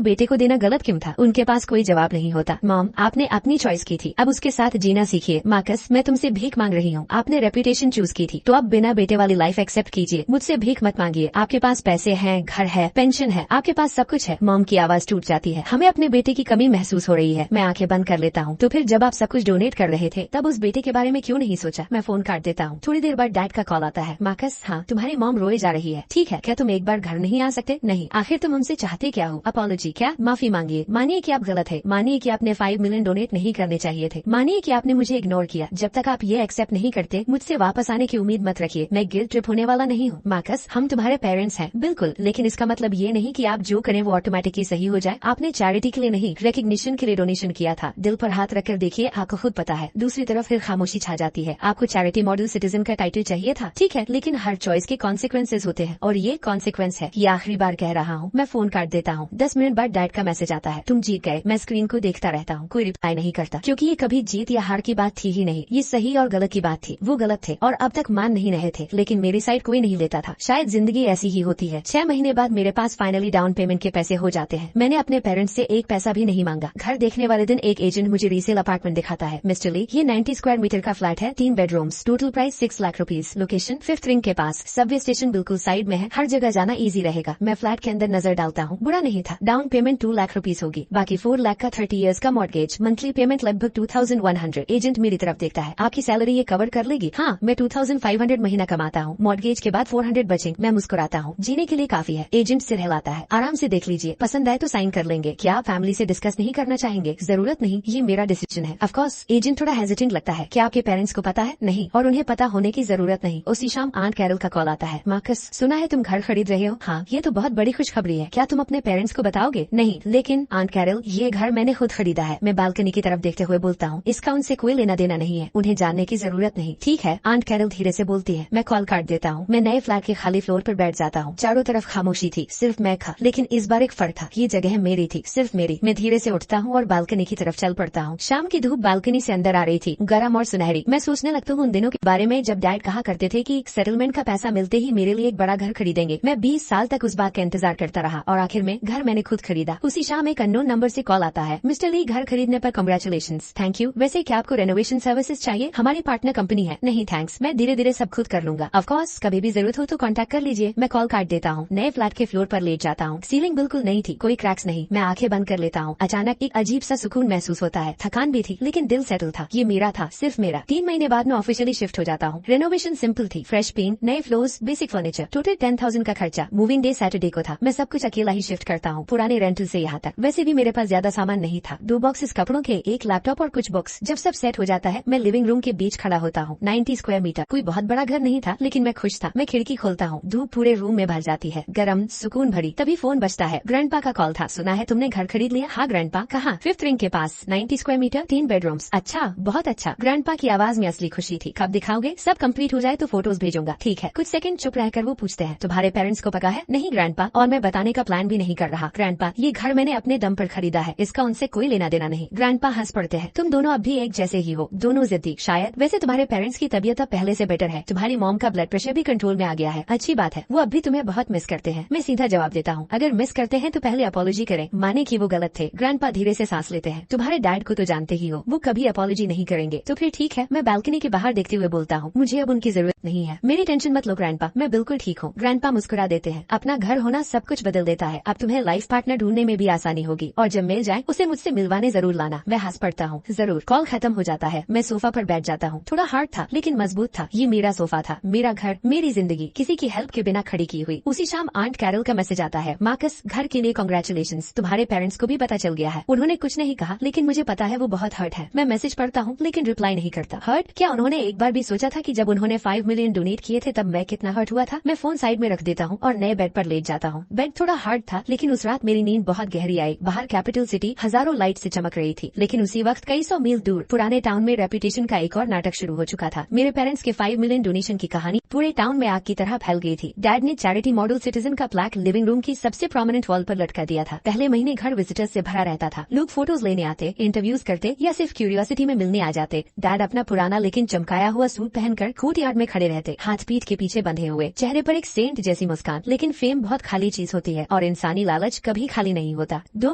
बेटे को देना गलत क्यों था? उनके पास कोई जवाब नहीं होता। मॉम, आपने अपनी चॉइस की थी, अब उसके साथ जीना सीखिए। मार्कस, मैं तुमसे भीख मांग रही हूँ, आपने रेपुटेशन चूज की थी, तो अब बिना बेटे वाली लाइफ एक्सेप्ट कीजिए। मुझसे भीख मत मांगिए। आपके पास पैसे हैं, घर है, पेंशन है, आपके पास सब कुछ है। मॉम की आवाज टूट जाती है। हमें अपने बेटे की कमी महसूस हो रही है। मैं आंखें बंद कर लेता हूँ। तो फिर जब आप सब कुछ डोनेट कर रहे थे, तब उस बेटे के बारे में क्यों नहीं सोचा? मैं फोन काट देता हूँ। थोड़ी देर बाद डैड का कॉल आता है। मार्कस, हाँ, तुम्हारी मॉम रोए जा रही है। ठीक है, क्या तुम एक बार घर नहीं आ सकते? नहीं। आखिर तुम हमसे चाहते क्या हो? अपॉलॉजी? क्या? माफी मांगिए। मानिए कि आप गलत है, मानिए कि आपने 5 मिलियन डोनेट नहीं करने चाहिए थे, मानिए कि आपने मुझे इग्नोर किया। जब तक आप ये एक्सेप्ट नहीं करते, मुझसे वापस आने की उम्मीद मत रखिए। मैं गिल्ट ट्रिप होने वाला नहीं हूँ। मार्कस, हम तुम्हारे पेरेंट्स हैं, बिल्कुल, लेकिन इसका मतलब ये नहीं कि आप जो करें वो ऑटोमेटिकली सही हो जाए। आपने चैरिटी के लिए नहीं, रिकग्निशन के लिए डोनेशन किया था। दिल पर हाथ रखकर देखिए, आपको खुद पता है। दूसरी तरफ फिर खामोशी छा जाती है। आपको चैरिटी मॉडल सिटीजन का टाइटल चाहिए था, ठीक है, लेकिन हर चॉइस के कॉन्सिक्वेंसेज होते हैं, और ये कॉन्सिक्वेंस है। ये आखिरी बार कह रहा हूँ। मैं फोन काट देता हूँ। 10 मिनट बाद डैड का मैसेज आता है, तुम जीत गए। मैं स्क्रीन को देखता रहता हूँ, कोई रिप्लाई नहीं करता, क्योंकि ये कभी जीत या हार की बात थी ही नहीं। ये सही और गलत की बात थी। वो गलत थे और अब तक मान नहीं रहे थे, लेकिन मेरी साइड कोई नहीं लेता था। शायद जिंदगी ऐसी ही होती है। 6 महीने बाद मेरे पास फाइनली डाउन पेमेंट के पैसे हो जाते हैं। मैंने अपने पेरेंट्स से एक पैसा भी नहीं मांगा। घर देखने वाले दिन एक एजेंट मुझे रीसेल अपार्टमेंट दिखाता है। मिस्टर ली, ये 90 स्क्वायर मीटर का फ्लैट है, 3 bedrooms, total price 6 lakh rupees, location 5th ring के पास, सबवे स्टेशन बिल्कुल साइड में है, हर जगह जाना इजी रहेगा। मैं फ्लैट के अंदर नजर डालता हूँ। बुरा नहीं था। डाउन पेमेंट 2 लाख रुपीज होगी, बाकी 4 लाख का 30 इयर्स का मॉर्गेज, मंथली पेमेंट लगभग 2100। एजेंट मेरी तरफ देखता है, आपकी सैलरी ये कवर कर लेगी? हाँ, मैं 2500 महीना कमाता हूँ, मॉर्गेज के बाद 400 बचेंगे। मैं मुस्कुराता हूँ, जीने के लिए काफी है। एजेंट सिर हिलाता है, आराम से देख लीजिए, पसंद आए तो साइन कर लेंगे। क्या आप फैमिली से डिस्कस नहीं करना चाहेंगे? जरूरत नहीं, ये मेरा डिसीजन है। Of course. एजेंट थोड़ा हेजिटेंट लगता है। क्या आपके पेरेंट्स को पता है? नहीं, और उन्हें पता होने की जरूरत नहीं। उसी शाम आंट कैरल का कॉल आता है। मार्कस, सुना है तुम घर खरीद रहे हो? हाँ, ये तो बहुत बड़ी खुशखबरी है। क्या तुम अपने पेरेंट्स को बताओगे? नहीं, लेकिन आंट कैरल, ये घर मैंने खुद खरीदा है। मैं बालकनी की तरफ देखते हुए बोलता हूँ, इसका उनसे कोई लेना देना नहीं है, उन्हें जानने की जरूरत नहीं। ठीक है, आंट कैरल धीरे से बोलती है। मैं कॉल काट देता हूँ। मैं नए फ्लैट के खाली फ्लोर पर बैठ जाता हूँ। चारों तरफ खामोशी थी, सिर्फ मैं था, लेकिन इस बार एक फर्क था। ये जगह मेरी थी, सिर्फ मेरी। मैं धीरे से उठता हूँ और बालकनी की तरफ चल पड़ता हूँ। शाम की धूप बालकनी से अंदर आ रही थी, गर्म और सुनहरी। मैं सोचने लगता हूँ उन दिनों के बारे में जब डैड कहा करते थे कि सेटलमेंट का पैसा मिलते ही मेरे लिए एक बड़ा घर खरीदेंगे। मैं 20 साल तक उस बात का इंतजार करता रहा, और आखिर में घर मैंने खुद खरीदा। उसी शाम एक अननोन नंबर से कॉल आता है। मिस्टर ली, घर खरीदने पर कांग्रेचुलेशंस। Thank you. वैसे क्या आपको रेनोवेशन सर्विसेज चाहिए? हमारी पार्टनर कंपनी है। नहीं थैंक्स, मैं धीरे धीरे सब खुद कर लूंगा। ऑफ कोर्स, कभी भी जरूरत हो तो कांटेक्ट कर लीजिए। मैं कॉल काट देता हूँ। नए फ्लैट के फ्लोर पर लेट जाता हूँ। सीलिंग बिल्कुल नई थी, कोई क्रैक्स नहीं। मैं आंखें बंद कर लेता हूँ। अचानक एक अजीब सा सुकून महसूस होता है। थकान भी थी, लेकिन दिल सेटल था। ये मेरा था, सिर्फ मेरा। 3 महीने बाद मैं ऑफिशियली शिफ्ट हो जाता हूँ। रेनोवेशन सिंपल थी, फ्रेश पेंट, नए फ्लोर्स, बेसिक फर्नीचर, टोटल 10,000 का खर्चा। मूविंग डे सैटरडे को था। मैं सब कुछ अकेला ही शिफ्ट करता हूँ, पुराने रेंटल से यहाँ तक। वैसे भी मेरे पास ज्यादा सामान नहीं था। 2 बॉक्सेस कपड़ों के, एक लैपटॉप और कुछ बुक्स। जब सब सेट हो जाता है, मैं लिविंग रूम के बीच खड़ा होता हूँ। 90 स्क्वायर मीटर, कोई बहुत बड़ा घर नहीं था, लेकिन मैं खुश था। मैं खिड़की खोलता हूँ, धूप पूरे रूम में भर जाती है, गरम, सुकून भरी। तभी फोन बजता है। ग्रैंडपा का कॉल था। सुना है तुमने घर खरीद लिया? हाँ ग्रैंडपा। कहाँ? 5th रिंग के पास, 90 स्क्वायर मीटर, 3 बेडरूम्स। अच्छा, बहुत अच्छा। ग्रैंडपा की आवाज में असली खुशी थी। कब दिखाओगे? सब कंप्लीट हो जाए तो फोटोज भेजूंगा। ठीक है। कुछ सेकंड चुप रहकर वो पूछते हैं, तुम्हारे पेरेंट्स को पता है? नहीं ग्रैंडपा, और मैं बताने का प्लान भी नहीं कर रहा। ग्रैंडपा, ये घर मैंने अपने दम पर खरीदा है, इसका उनसे कोई लेना देना नहीं। ग्रैंडपा हंस पड़ते हैं। तुम दोनों अब भी एक जैसे ही हो, दोनों जिद्दी। शायद। वैसे तुम्हारे पेरेंट्स की तबीयत अब पहले से बेटर है। तुम्हारी मॉम का ब्लड प्रेशर भी कंट्रोल में आ गया है। अच्छी बात है। वो अब भी तुम्हें बहुत मिस करते हैं। मैं सीधा जवाब देता हूँ, अगर मिस करते हैं तो पहले अपॉलॉजी करें, माने कि वो गलत थे। ग्रैंडपा धीरे से सांस लेते हैं। तुम्हारे डैड को तो जानते ही हो, वो कभी अपॉलॉजी नहीं करेंगे। तो फिर ठीक है। मैं बालकनी के बाहर देखते हुए बोलता हूँ, मुझे अब उनकी जरूरत नहीं है। मेरी टेंशन मत लो ग्रैंडपा, मैं बिल्कुल ठीक हूँ। ग्रैंडपा मुस्कुरा देते हैं। अपना घर होना सब कुछ बदल देता है। अब तुम्हें लाइफ पार्टनर ढूंढने में भी आसानी होगी और जब मिल जाए उसे मुझसे मिलवाने जरूर लाना। मैं हंस पड़ता हूँ। जरूर। कॉल खत्म हो जाता है। मैं सोफा पर बैठ जाता हूँ। थोड़ा हार्ड था लेकिन मजबूत था। ये मेरा सोफा था, मेरा घर, मेरी जिंदगी, किसी की हेल्प के बिना खड़ी की हुई। उसी शाम आंट कैरल का मैसेज आता है, मार्कस घर के लिए कांग्रेचुलेशंस, तुम्हारे पेरेंट्स को भी पता चल गया है। उन्होंने कुछ नहीं कहा लेकिन मुझे पता है वो बहुत हर्ट है। मैं मैसेज पढ़ता हूँ लेकिन रिप्लाई नहीं करता। हर्ट? क्या उन्होंने एक बार भी सोचा था कि जब उन्होंने 5 मिलियन डोनेट किए थे तब मैं कितना हर्ट हुआ था? मैं फोन साइड में रख देता हूँ और नए बेड पर लेट जाता हूँ। बेड थोड़ा हार्ड था लेकिन उस रात मेरी नींद बहुत गहरी आई। बाहर कैपिटल सिटी हजारों लाइट से चमक रही थी लेकिन उसी वक्त कई सौ मील दूर पुराने टाउन में रेपुटेशन का एक और नाटक शुरू हो चुका था। मेरे पेरेंट्स के 5 मिलियन डोनेशन की कहानी पूरे टाउन में आग की तरह फैल गई थी। डैड ने चैरिटी मॉडल सिटीजन का प्लैक लिविंग रूम की सबसे प्रोमिनेंट वॉल पर लटका दिया था। पहले महीने घर विजिटर्स से भरा रहता था। लोग फोटोज लेने आते, इंटरव्यूज करते या सिर्फ क्यूरियोसिटी में मिलने आ जाते। डैड अपना पुराना लेकिन चमकाया हुआ सूट पहनकर कोर्ट यार्ड में खड़े रहते, हाथ पीठ के पीछे बंधे हुए, चेहरे पर एक सेंट जैसी मुस्कान। लेकिन फेम बहुत खाली चीज होती है और इंसानी लालच कभी खाली नहीं होता। 2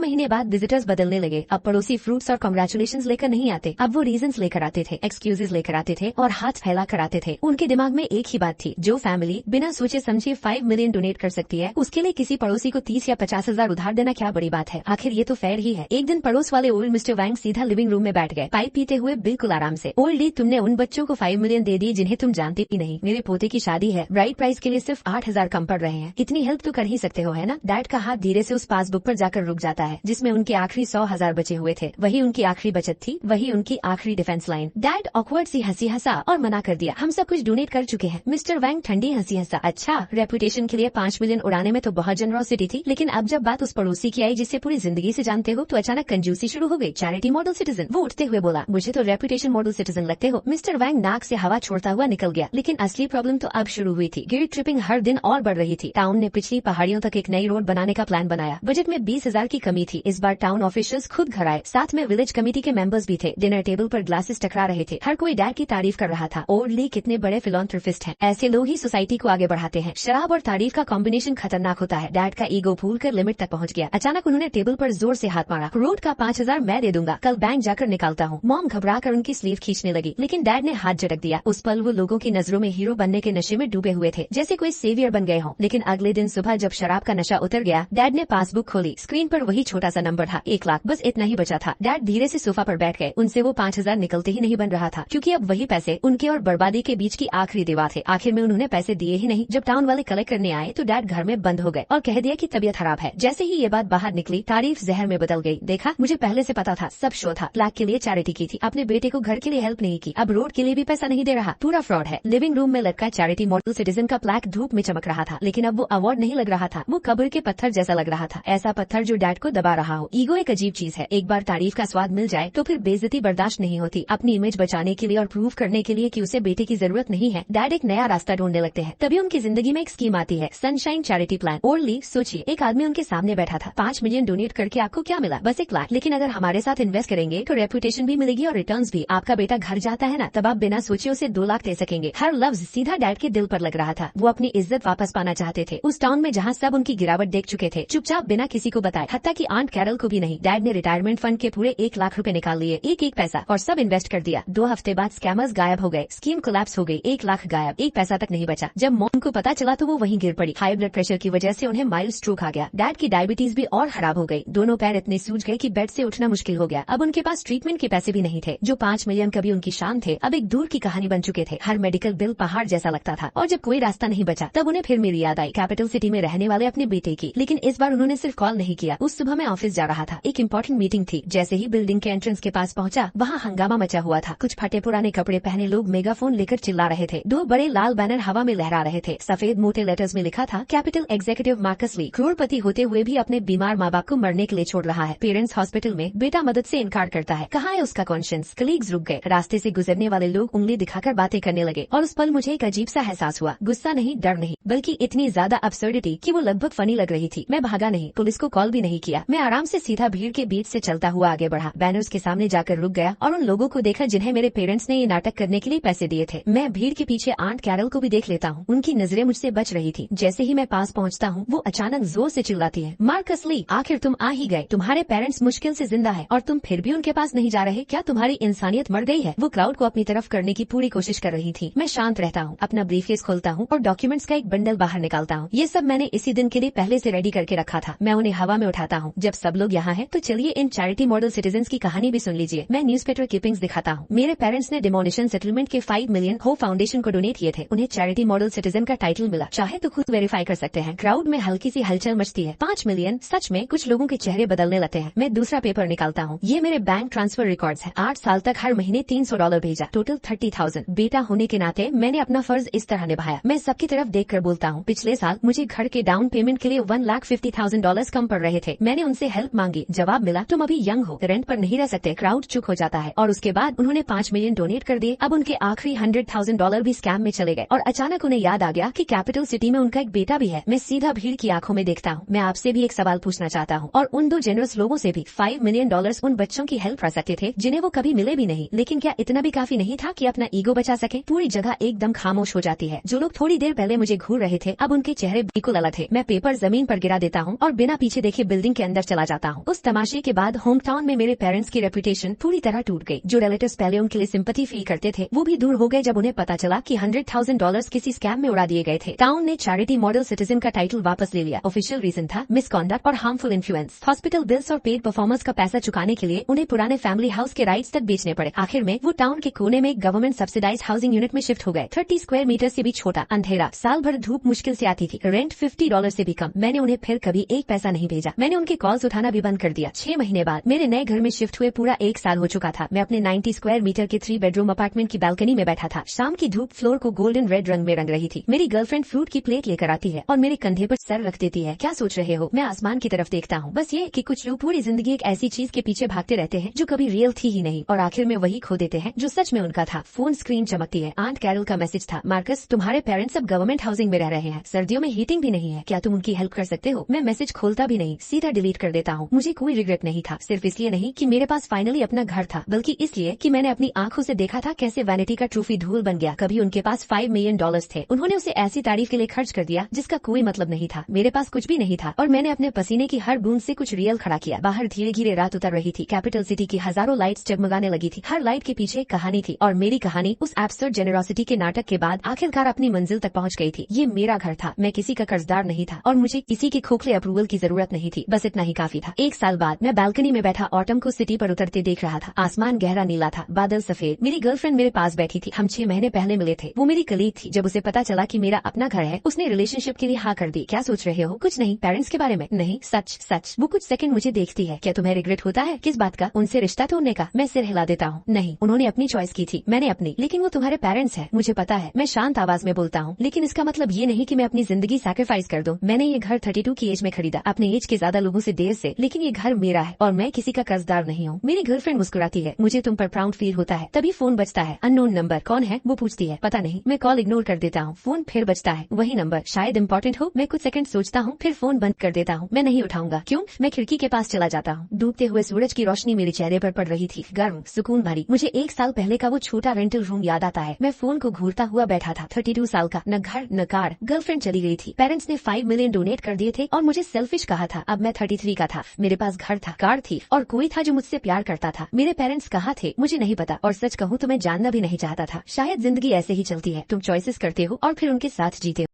महीने बाद विजिटर्स बदलने लगे। अब पड़ोसी फ्रूट्स और कांग्रेचुलेशन लेकर नहीं आते। अब वो रीजंस लेकर आते थे, एक्सक्यूजेज लेकर आते थे और हाथ फैला कर आते थे। उनके दिमाग में एक ही बात थी, जो फैमिली बिना सोचे समझे 5 मिलियन डोनेट कर सकती है उसके लिए किसी पड़ोसी को 30 या 50 हजार उधार देना क्या बड़ी बात है? आखिर ये तो फेयर ही है। एक दिन पड़ोस वाले ओल्ड मिस्टर वैंग सीधा लिविंग रूम में बैठ गए, पाइप पीते हुए बिल्कुल आराम से। ओल्ड डी, तुमने उन बच्चों को 5 मिलियन दे दिए जिन्हें तुम जानते भी नहीं। मेरे पोते की शादी है, ब्राइड प्राइस के लिए सिर्फ 8,000 कम पड़ रहे हैं। इतनी हेल्प तो कर ही सकते हो, है ना? डैड का हाथ धीरे से उस पासबुक पर जाकर रुक जाता है जिसमें उनके आखिरी 100,000 बचे हुए थे। वही उनकी आखिरी बचत थी, वही उनकी आखिरी डिफेंस लाइन। डैड ऑकवर्ड सी हंसी हंसा और मना कर दिया, हम सब कुछ डोनेट कर चुके हैं। मिस्टर वैंग ठंडी हंसी हंसा, अच्छा, रेपुटेशन के लिए 5 मिलियन उड़ाने में तो बहुत जनरोसिटी थी, लेकिन अब जब बात उस पड़ोसी की आई जिससे पूरी जिंदगी से जानते हो तो अचानक कंजूसी शुरू हो गई। Charity model citizen. वो उठते हुए बोला, मुझे तो रेपुटेशन मॉडल सिटीजन लगते हो। मिस्टर वैंग नाक से हवा छोड़ता हुआ निकल गया। लेकिन असली प्रॉब्लम तो अब शुरू हुई थी। गिल्ट ट्रिपिंग हर दिन और बढ़ रही थी। टाउन ने पिछली पहाड़ियों तक एक नई रोड बनाने का प्लान बनाया। बजट में 20,000 की कमी थी। इस बार टाउन ऑफिशियल्स खुद घर आए, साथ में विलेज कमेटी के मेंबर्स भी थे। डिनर टेबल पर ग्लासेस टकरा रहे थे। हर कोई डैड की तारीफ कर रहा था। ओल्ड ली कितने बड़े फिलॉन्थ्रोपिस्ट हैं। ऐसे लोग ही सोसाइटी को आगे बढ़ाते हैं। शराब और तारीफ का कॉम्बिनेशन खतरनाक होता है। डैड का ईगो फूल कर लिमिट तक पहुंच गया। अचानक उन्होंने टेबल पर जोर से हाथ मारा। रोड का 5,000 मैं दे दूंगा, कल बैंक जाकर निकालता हूँ। मॉम घबरा कर उनकी स्लीव खींचने लगी लेकिन डैड ने हाथ झटक दिया। उस पल वो लोगों की नजरों में हीरो बनने के नशे में डूबे हुए थे, जैसे कोई सेवियर बन गए हों। लेकिन अगले दिन सुबह जब शराब का नशा उतर गया, डैड ने पासबुक खोली। स्क्रीन पर वही छोटा सा नंबर था, 1 लाख। बस इतना ही बचा था। डैड धीरे से सोफा पर बैठ गए। उनसे वो 5,000 निकलते ही नहीं बन रहा था, क्योंकि अब वही पैसे उनके और बर्बादी के बीच की आखिरी दीवार थे। आखिर में उन्होंने पैसे दिए ही नहीं। जब टाउन वाले कलेक्ट करने आए तो डैड घर में बंद हो गए और कह दिया कि तबीयत खराब है। जैसे ही ये बात बाहर निकली, तारीफ जहर में बदल गई। देखा, मुझे पहले से पता था, सब शो था। प्लैक के लिए चैरिटी की थी, अपने बेटे को घर के लिए हेल्प नहीं की, अब रोड के लिए भी पैसा नहीं दे रहा। पूरा फ्रॉड है। लिविंग रूम में लटका चैरिटी मॉडल सिटीजन का प्लैक धूप में चमक रहा था, लेकिन अब वो अवार्ड नहीं लग रहा था, वो कब्र के पत्थर जैसा लग रहा था। ऐसा पत्थर जो डैड को दबा रहा हो। ईगो एक अजीब चीज है। एक बार तारीफ का स्वाद मिल जाए तो फिर बेइज्जती बर्दाश्त नहीं होती। अपनी इमेज बचाने के लिए और प्रूव करने के लिए कि उसे बेटे की जरूरत नहीं है, डैड एक नया रास्ता ढूंढने लगते हैं। तभी उनकी जिंदगी में एक स्कीम आती है, सनशाइन चैरिटी प्लान। ओल्डली, सोचिए, एक आदमी उनके सामने बैठा था। 5 मिलियन डोनेट करके आपको क्या मिला? बस 1 लाख। लेकिन अगर हमारे साथ इन्वेस्ट करेंगे तो रेपुटेशन भी मिलेगी और रिटर्न्स भी। आपका बेटा घर जाता है ना, तब आप बिना सोचे उसे 2 लाख दे सकेंगे। हर लफ्ज सीधा डैड के दिल पर लग रहा था। वो अपनी इज्जत वापस पाना चाहते थे, उस टाउन में जहाँ सब उनकी गिरावट देख चुके थे, चुपचाप बिना किसी को बताए, हत्ता कि आंट कैरल को भी नहीं। डैड ने रिटायरमेंट फंड के पूरे 1 लाख रुपए निकाल लिए, एक एक पैसा, और सब इन्वेस्ट कर दिया। 2 हफ्ते बाद स्कैमर्स गायब हो गए, स्कीम कोलैप्स हो गई, 1 लाख गायब, एक पैसा तक नहीं बचा। जब मॉम को पता चला तो वो वहीं गिर पड़ी। हाई ब्लड प्रेशर की वजह से उन्हें माइल्ड स्ट्रोक आ गया। डैड की डायबिटीज भी और खराब हो गई। दोनों पैर इतने सूज गए कि बेड से उठना मुश्किल हो गया। अब उनके पास ट्रीटमेंट के पैसे भी नहीं थे। जो 5 मिलियन कभी उनकी शान थे, अब एक दूर की कहानी बन चुके थे। हर मेडिकल बिल पहाड़ जैसा लगता था। और जब कोई रास्ता नहीं बचा, तब उन्हें फिर मेरी याद आई कैपिटल सिटी में रहने वाले अपने बेटे की। लेकिन इस बार उन्होंने सिर्फ कॉल नहीं किया। उस सुबह मैं ऑफिस जा रहा था, एक इम्पोर्टेंट मीटिंग थी। जैसे ही बिल्डिंग के एंट्रेंस के पास पहुंचा, वहाँ हंगामा मचा हुआ था। कुछ फटे पुराने कपड़े पहने लोग मेगाफोन लेकर चिल्ला रहे थे। 2 बड़े लाल बैनर हवा में लहरा रहे थे। सफेद मोटे लेटर्स में लिखा था, कैपिटल एग्जीक्यूटिव मार्कस ली करोड़पति होते हुए भी अपने बीमार माँ बाप को मरने के लिए छोड़ रहा है। पेरेंट्स हॉस्पिटल में, बेटा मदद से इनकार करता है। कहाँ है उसका कॉन्शियंस? कलीग्स रुक गए। रास्ते से गुजरने वाले लोग उंगली दिखाकर बातें करने लगे। और उस पल मुझे एक अजीब सा एहसास हुआ। गुस्सा नहीं, डर नहीं, बल्कि इतनी ज्यादा अब्सर्डिटी कि वो लगभग फनी लग रही थी। मैं भागा नहीं, पुलिस को कॉल भी नहीं किया। मैं आराम से सीधा भीड़ के बीच से चलता हुआ आगे बढ़ा। बैनर्स के सामने जाकर रुक गया और उन लोगों को देखा जिन्हें मेरे पेरेंट्स ने ये नाटक करने के लिए पैसे दिए थे। मैं भीड़ के पीछे आंट कैरल को भी देख लेता हूँ। उनकी नजरें मुझसे बच रही थी। जैसे ही मैं पास पहुँचता हूँ, वो अचानक जोर से चिल्लाती है, मार्कस ली, आखिर तुम आ ही गए। तुम्हारे पेरेंट्स मुश्किल से जिंदा है और तुम फिर भी उनके पास नहीं जा रहे। क्या तुम्हारी इंसानियत मर गई है? वो क्राउड को अपनी तरफ करने की पूरी कोशिश कर रही थी। मैं शांत रहता हूँ। हूँ, अपना ब्रीफकेस खोलता हूँ और डॉक्यूमेंट्स का एक बंडल बाहर निकालता हूँ। ये सब मैंने इसी दिन के लिए पहले से रेडी करके रखा था। मैं उन्हें हवा में उठाता हूँ। जब सब लोग यहाँ हैं, तो चलिए इन चैरिटी मॉडल सिटीजन्स की कहानी भी सुन लीजिए। मैं न्यूज़पेपर क्लिपिंग्स दिखाता हूँ। मेरे पेरेंट्स ने डिमोलिशन सेटलमेंट के 5 मिलियन होप फाउंडेशन को डोनेट किए थे। उन्हें चैरिटी मॉडल सिटीजन का टाइटल मिला। चाहे तो खुद वेरीफाई कर सकते हैं। क्राउड में हल्की सी हलचल मचती है। 5 मिलियन, सच में कुछ लोगों के चेहरे बदलने लगते हैं। मैं दूसरा पेपर निकालता हूँ। ये मेरे बैंक ट्रांसफर रिकॉर्ड्स हैं। 8 साल तक हर महीने $300 भेजा, टोटल 30,000। बेटा होने के नाते मैंने अपना फर्ज इस तरह निभाया। मैं सबकी तरफ देख कर बोलता हूँ, पिछले साल मुझे घर के डाउन पेमेंट के लिए $1,50,000 कम पड़ रहे थे। मैंने उनसे हेल्प मांगी, जवाब मिला तुम अभी यंग हो, रेंट पर नहीं रह सकते। क्राउड चुप हो जाता है और उसके बाद उन्होंने 5 मिलियन डोनेट कर दिए। अब उनके आखिरी $100,000 भी स्कैम में चले गए और अचानक उन्हें याद आ गया कि कैपिटल सिटी में उनका एक बेटा भी है। मैं सीधा भीड़ की आंखों में देखता हूँ। मैं आपसे भी एक सवाल पूछना चाहता हूँ और उन 2 जेनरस लोगों से भी। $5 मिलियन उन बच्चों की हेल्प कर सकते थे जिन्हें वो कभी मिले भी नहीं, लेकिन क्या इतना भी काफी नहीं था कि अपना ईगो बचा सके? पूरी जगह एकदम खामोश हो जाती है। जो लोग थोड़ी देर पहले मुझे घूर रहे थे, अब उनके चेहरे बिल्कुल अलग थे। मैं पेपर जमीन पर गिरा देता हूँ और बिना पीछे देखे बिल्डिंग के अंदर चला जाता हूँ। उस तमाशे के बाद होम टाउन में मेरे पेरेंट्स की रेपुटेशन पूरी तरह टूट गई। जो रिलेटिव्स पहले उनके लिए सिंपैथी फील करते थे, वो भी दूर हो गए जब उन्हें पता चला कि $100,000 किसी स्कैम में उड़ा दिए गए थे। टाउन ने चैरिटी मॉडल सिटीजन का टाइटल वापस ले लिया। ऑफिशियल रीजन था मिसकॉन्डक्ट और हार्मफुल इन्फ्लुएंस। हॉस्पिटल बिल्स और पेड परफॉर्मेंस का पैसा चुकाने के लिए उन्हें पुराने फैमिली हाउस के राइट्स तक बेचने पड़े। आखिर में वो टाउन के कोने में एक गवर्नमेंट सब्सिडाइज हाउसिंग यूनिट में शिफ्ट हो गए। 30 स्क्वायर मीटर से भी छोटा, अंधेरा, साल भर धूप मुश्किल से आती थी, रेंट $50 से भी कम। मैंने उन्हें फिर कभी एक पैसा नहीं भेजा। मैंने उनके कॉल्स उठाना भी बंद कर दिया। 6 महीने बाद मेरे नए घर में शिफ्ट हुए पूरा 1 साल हो चुका था। मैं अपने 90 स्क्वायर मीटर के 3 बेडरूम अपार्टमेंट की बालकनी में बैठा था। शाम की धूप फ्लोर को गोल्डन रेड रंग में रंग रही थी। मेरी गर्लफ्रेंड फ्रूट की प्लेट लेकर आती है और मेरे कंधे पर सर रख देती है। क्या सोच रहे हो? मैं आसमान की तरफ देखता हूँ। बस ये कि कुछ लोग पूरी जिंदगी एक ऐसी चीज के पीछे भागते रहते हैं जो कभी रियल थी ही नहीं, और आखिर में वही खो देते हैं जो सच में उनका था। फोन स्क्रीन चमकती है। आंट कैरल का मैसेज था, मार्कस तुम्हारे पेरेंट्स अब गवर्नमेंट हाउसिंग में रह रहे हैं, सर्दियों में हीटिंग भी नहीं है, क्या तुम उनकी हेल्प कर सकते हो? मैं मैसेज खोलता भी नहीं, सीधा डिलीट कर देता हूँ। मुझे कोई रिग्रेट नहीं था, सिर्फ इसलिए नहीं कि मेरे पास फाइनली अपना घर था, बल्कि इसलिए कि मैंने अपनी आंखों से देखा था कैसे वैनिटी का ट्रॉफी धूल बन गया। कभी उनके पास $5 मिलियन थे, उन्होंने उसे ऐसी तारीफ के लिए खर्च कर दिया जिसका कोई मतलब नहीं था। मेरे पास कुछ भी नहीं था और मैंने अपने पसीने की हर बूंद से कुछ रियल खड़ा किया। बाहर धीरे धीरे रात उतर रही थी। कैपिटल सिटी की हजारों लाइट्स जगमगाने लगी थी। हर लाइट के पीछे एक कहानी थी और मेरी कहानी उस एब्सर्ड जेनरोसिटी के नाटक के बाद आखिरकार अपनी मंजिल तक पहुंच गई थी। ये मेरा घर था, मैं किसी का कर्जदार नहीं था और मुझे किसी के खोखले अप्रूवल की जरूरत नहीं थी। बस इतना ही काफी था। 1 साल बाद मैं बालकनी में बैठा ऑटम को सिटी पर उतरते देख रहा था। आसमान गहरा नीला था, बादल सफेद। मेरी गर्लफ्रेंड मेरे पास बैठी थी। हम 6 महीने पहले मिले थे। वो मेरी कलीग थी। जब उसे पता चला कि मेरा अपना घर है, उसने रिलेशनशिप के लिए हाँ कर दी। क्या सोच रहे हो? कुछ नहीं, पेरेंट्स के बारे में नहीं, सच सच। वो कुछ सेकंड मुझे देखती है। क्या तुम्हें रिग्रेट होता है? किस बात का? उनसे रिश्ता तोड़ने का? मैं सिर हिला देता हूँ। नहीं, उन्होंने अपनी चॉइस की थी, मैंने अपनी। लेकिन वो तुम्हारे पेरेंट्स है, मुझे पता है। मैं शांत आवाज में बोलता हूँ, लेकिन इसका मतलब ये नहीं कि मैं अपनी जिंदगी सैक्रिफाइस कर दूं। मैंने ये घर 32 की एज में खरीदा, अपने एज के ज्यादा लोगों से देर से, लेकिन ये घर मेरा है और मैं किसी का कर्जदार नहीं हूँ। मेरी गर्लफ्रेंड मुस्कुराती है। मुझे तुम पर प्राउड फील होता है। तभी फोन बजता है। Unknown number. कौन है? वो पूछती है। पता नहीं। मैं कॉल इग्नोर कर देता हूँ। फोन फिर बजता है। वही नंबर, शायद इम्पोर्टेंट हो। मैं कुछ सेकंड सोचता हूँ, फिर फोन बंद कर देता हूँ। मैं नहीं उठाऊंगा। क्यों? मैं खिड़की के पास चला जाता हूँ। डूबते हुए सूरज की रोशनी मेरे चेहरे पर पड़ रही थी, गर्म, सुकून भरी। मुझे 1 साल पहले का वो छोटा रेंटल रूम याद आता है। मैं फोन को घूरता हुआ बैठा था। 32 साल का, न घर न कार। गर्लफ्रेंड चली गई थी। पेरेंट्स ने 5 मिलियन डोनेट कर दिए थे और मुझे सेल्फिश कहा था। अब मैं 33 का था। मेरे पास घर था, कार थी और कोई था जो मुझसे प्यार करता था। मेरे पेरेंट्स कहाँ थे मुझे नहीं पता, और सच कहूँ तो मैं जानना भी नहीं चाहता था। शायद जिंदगी ऐसे ही चलती है, तुम चॉइसेस करते हो और फिर उनके साथ जीते हो।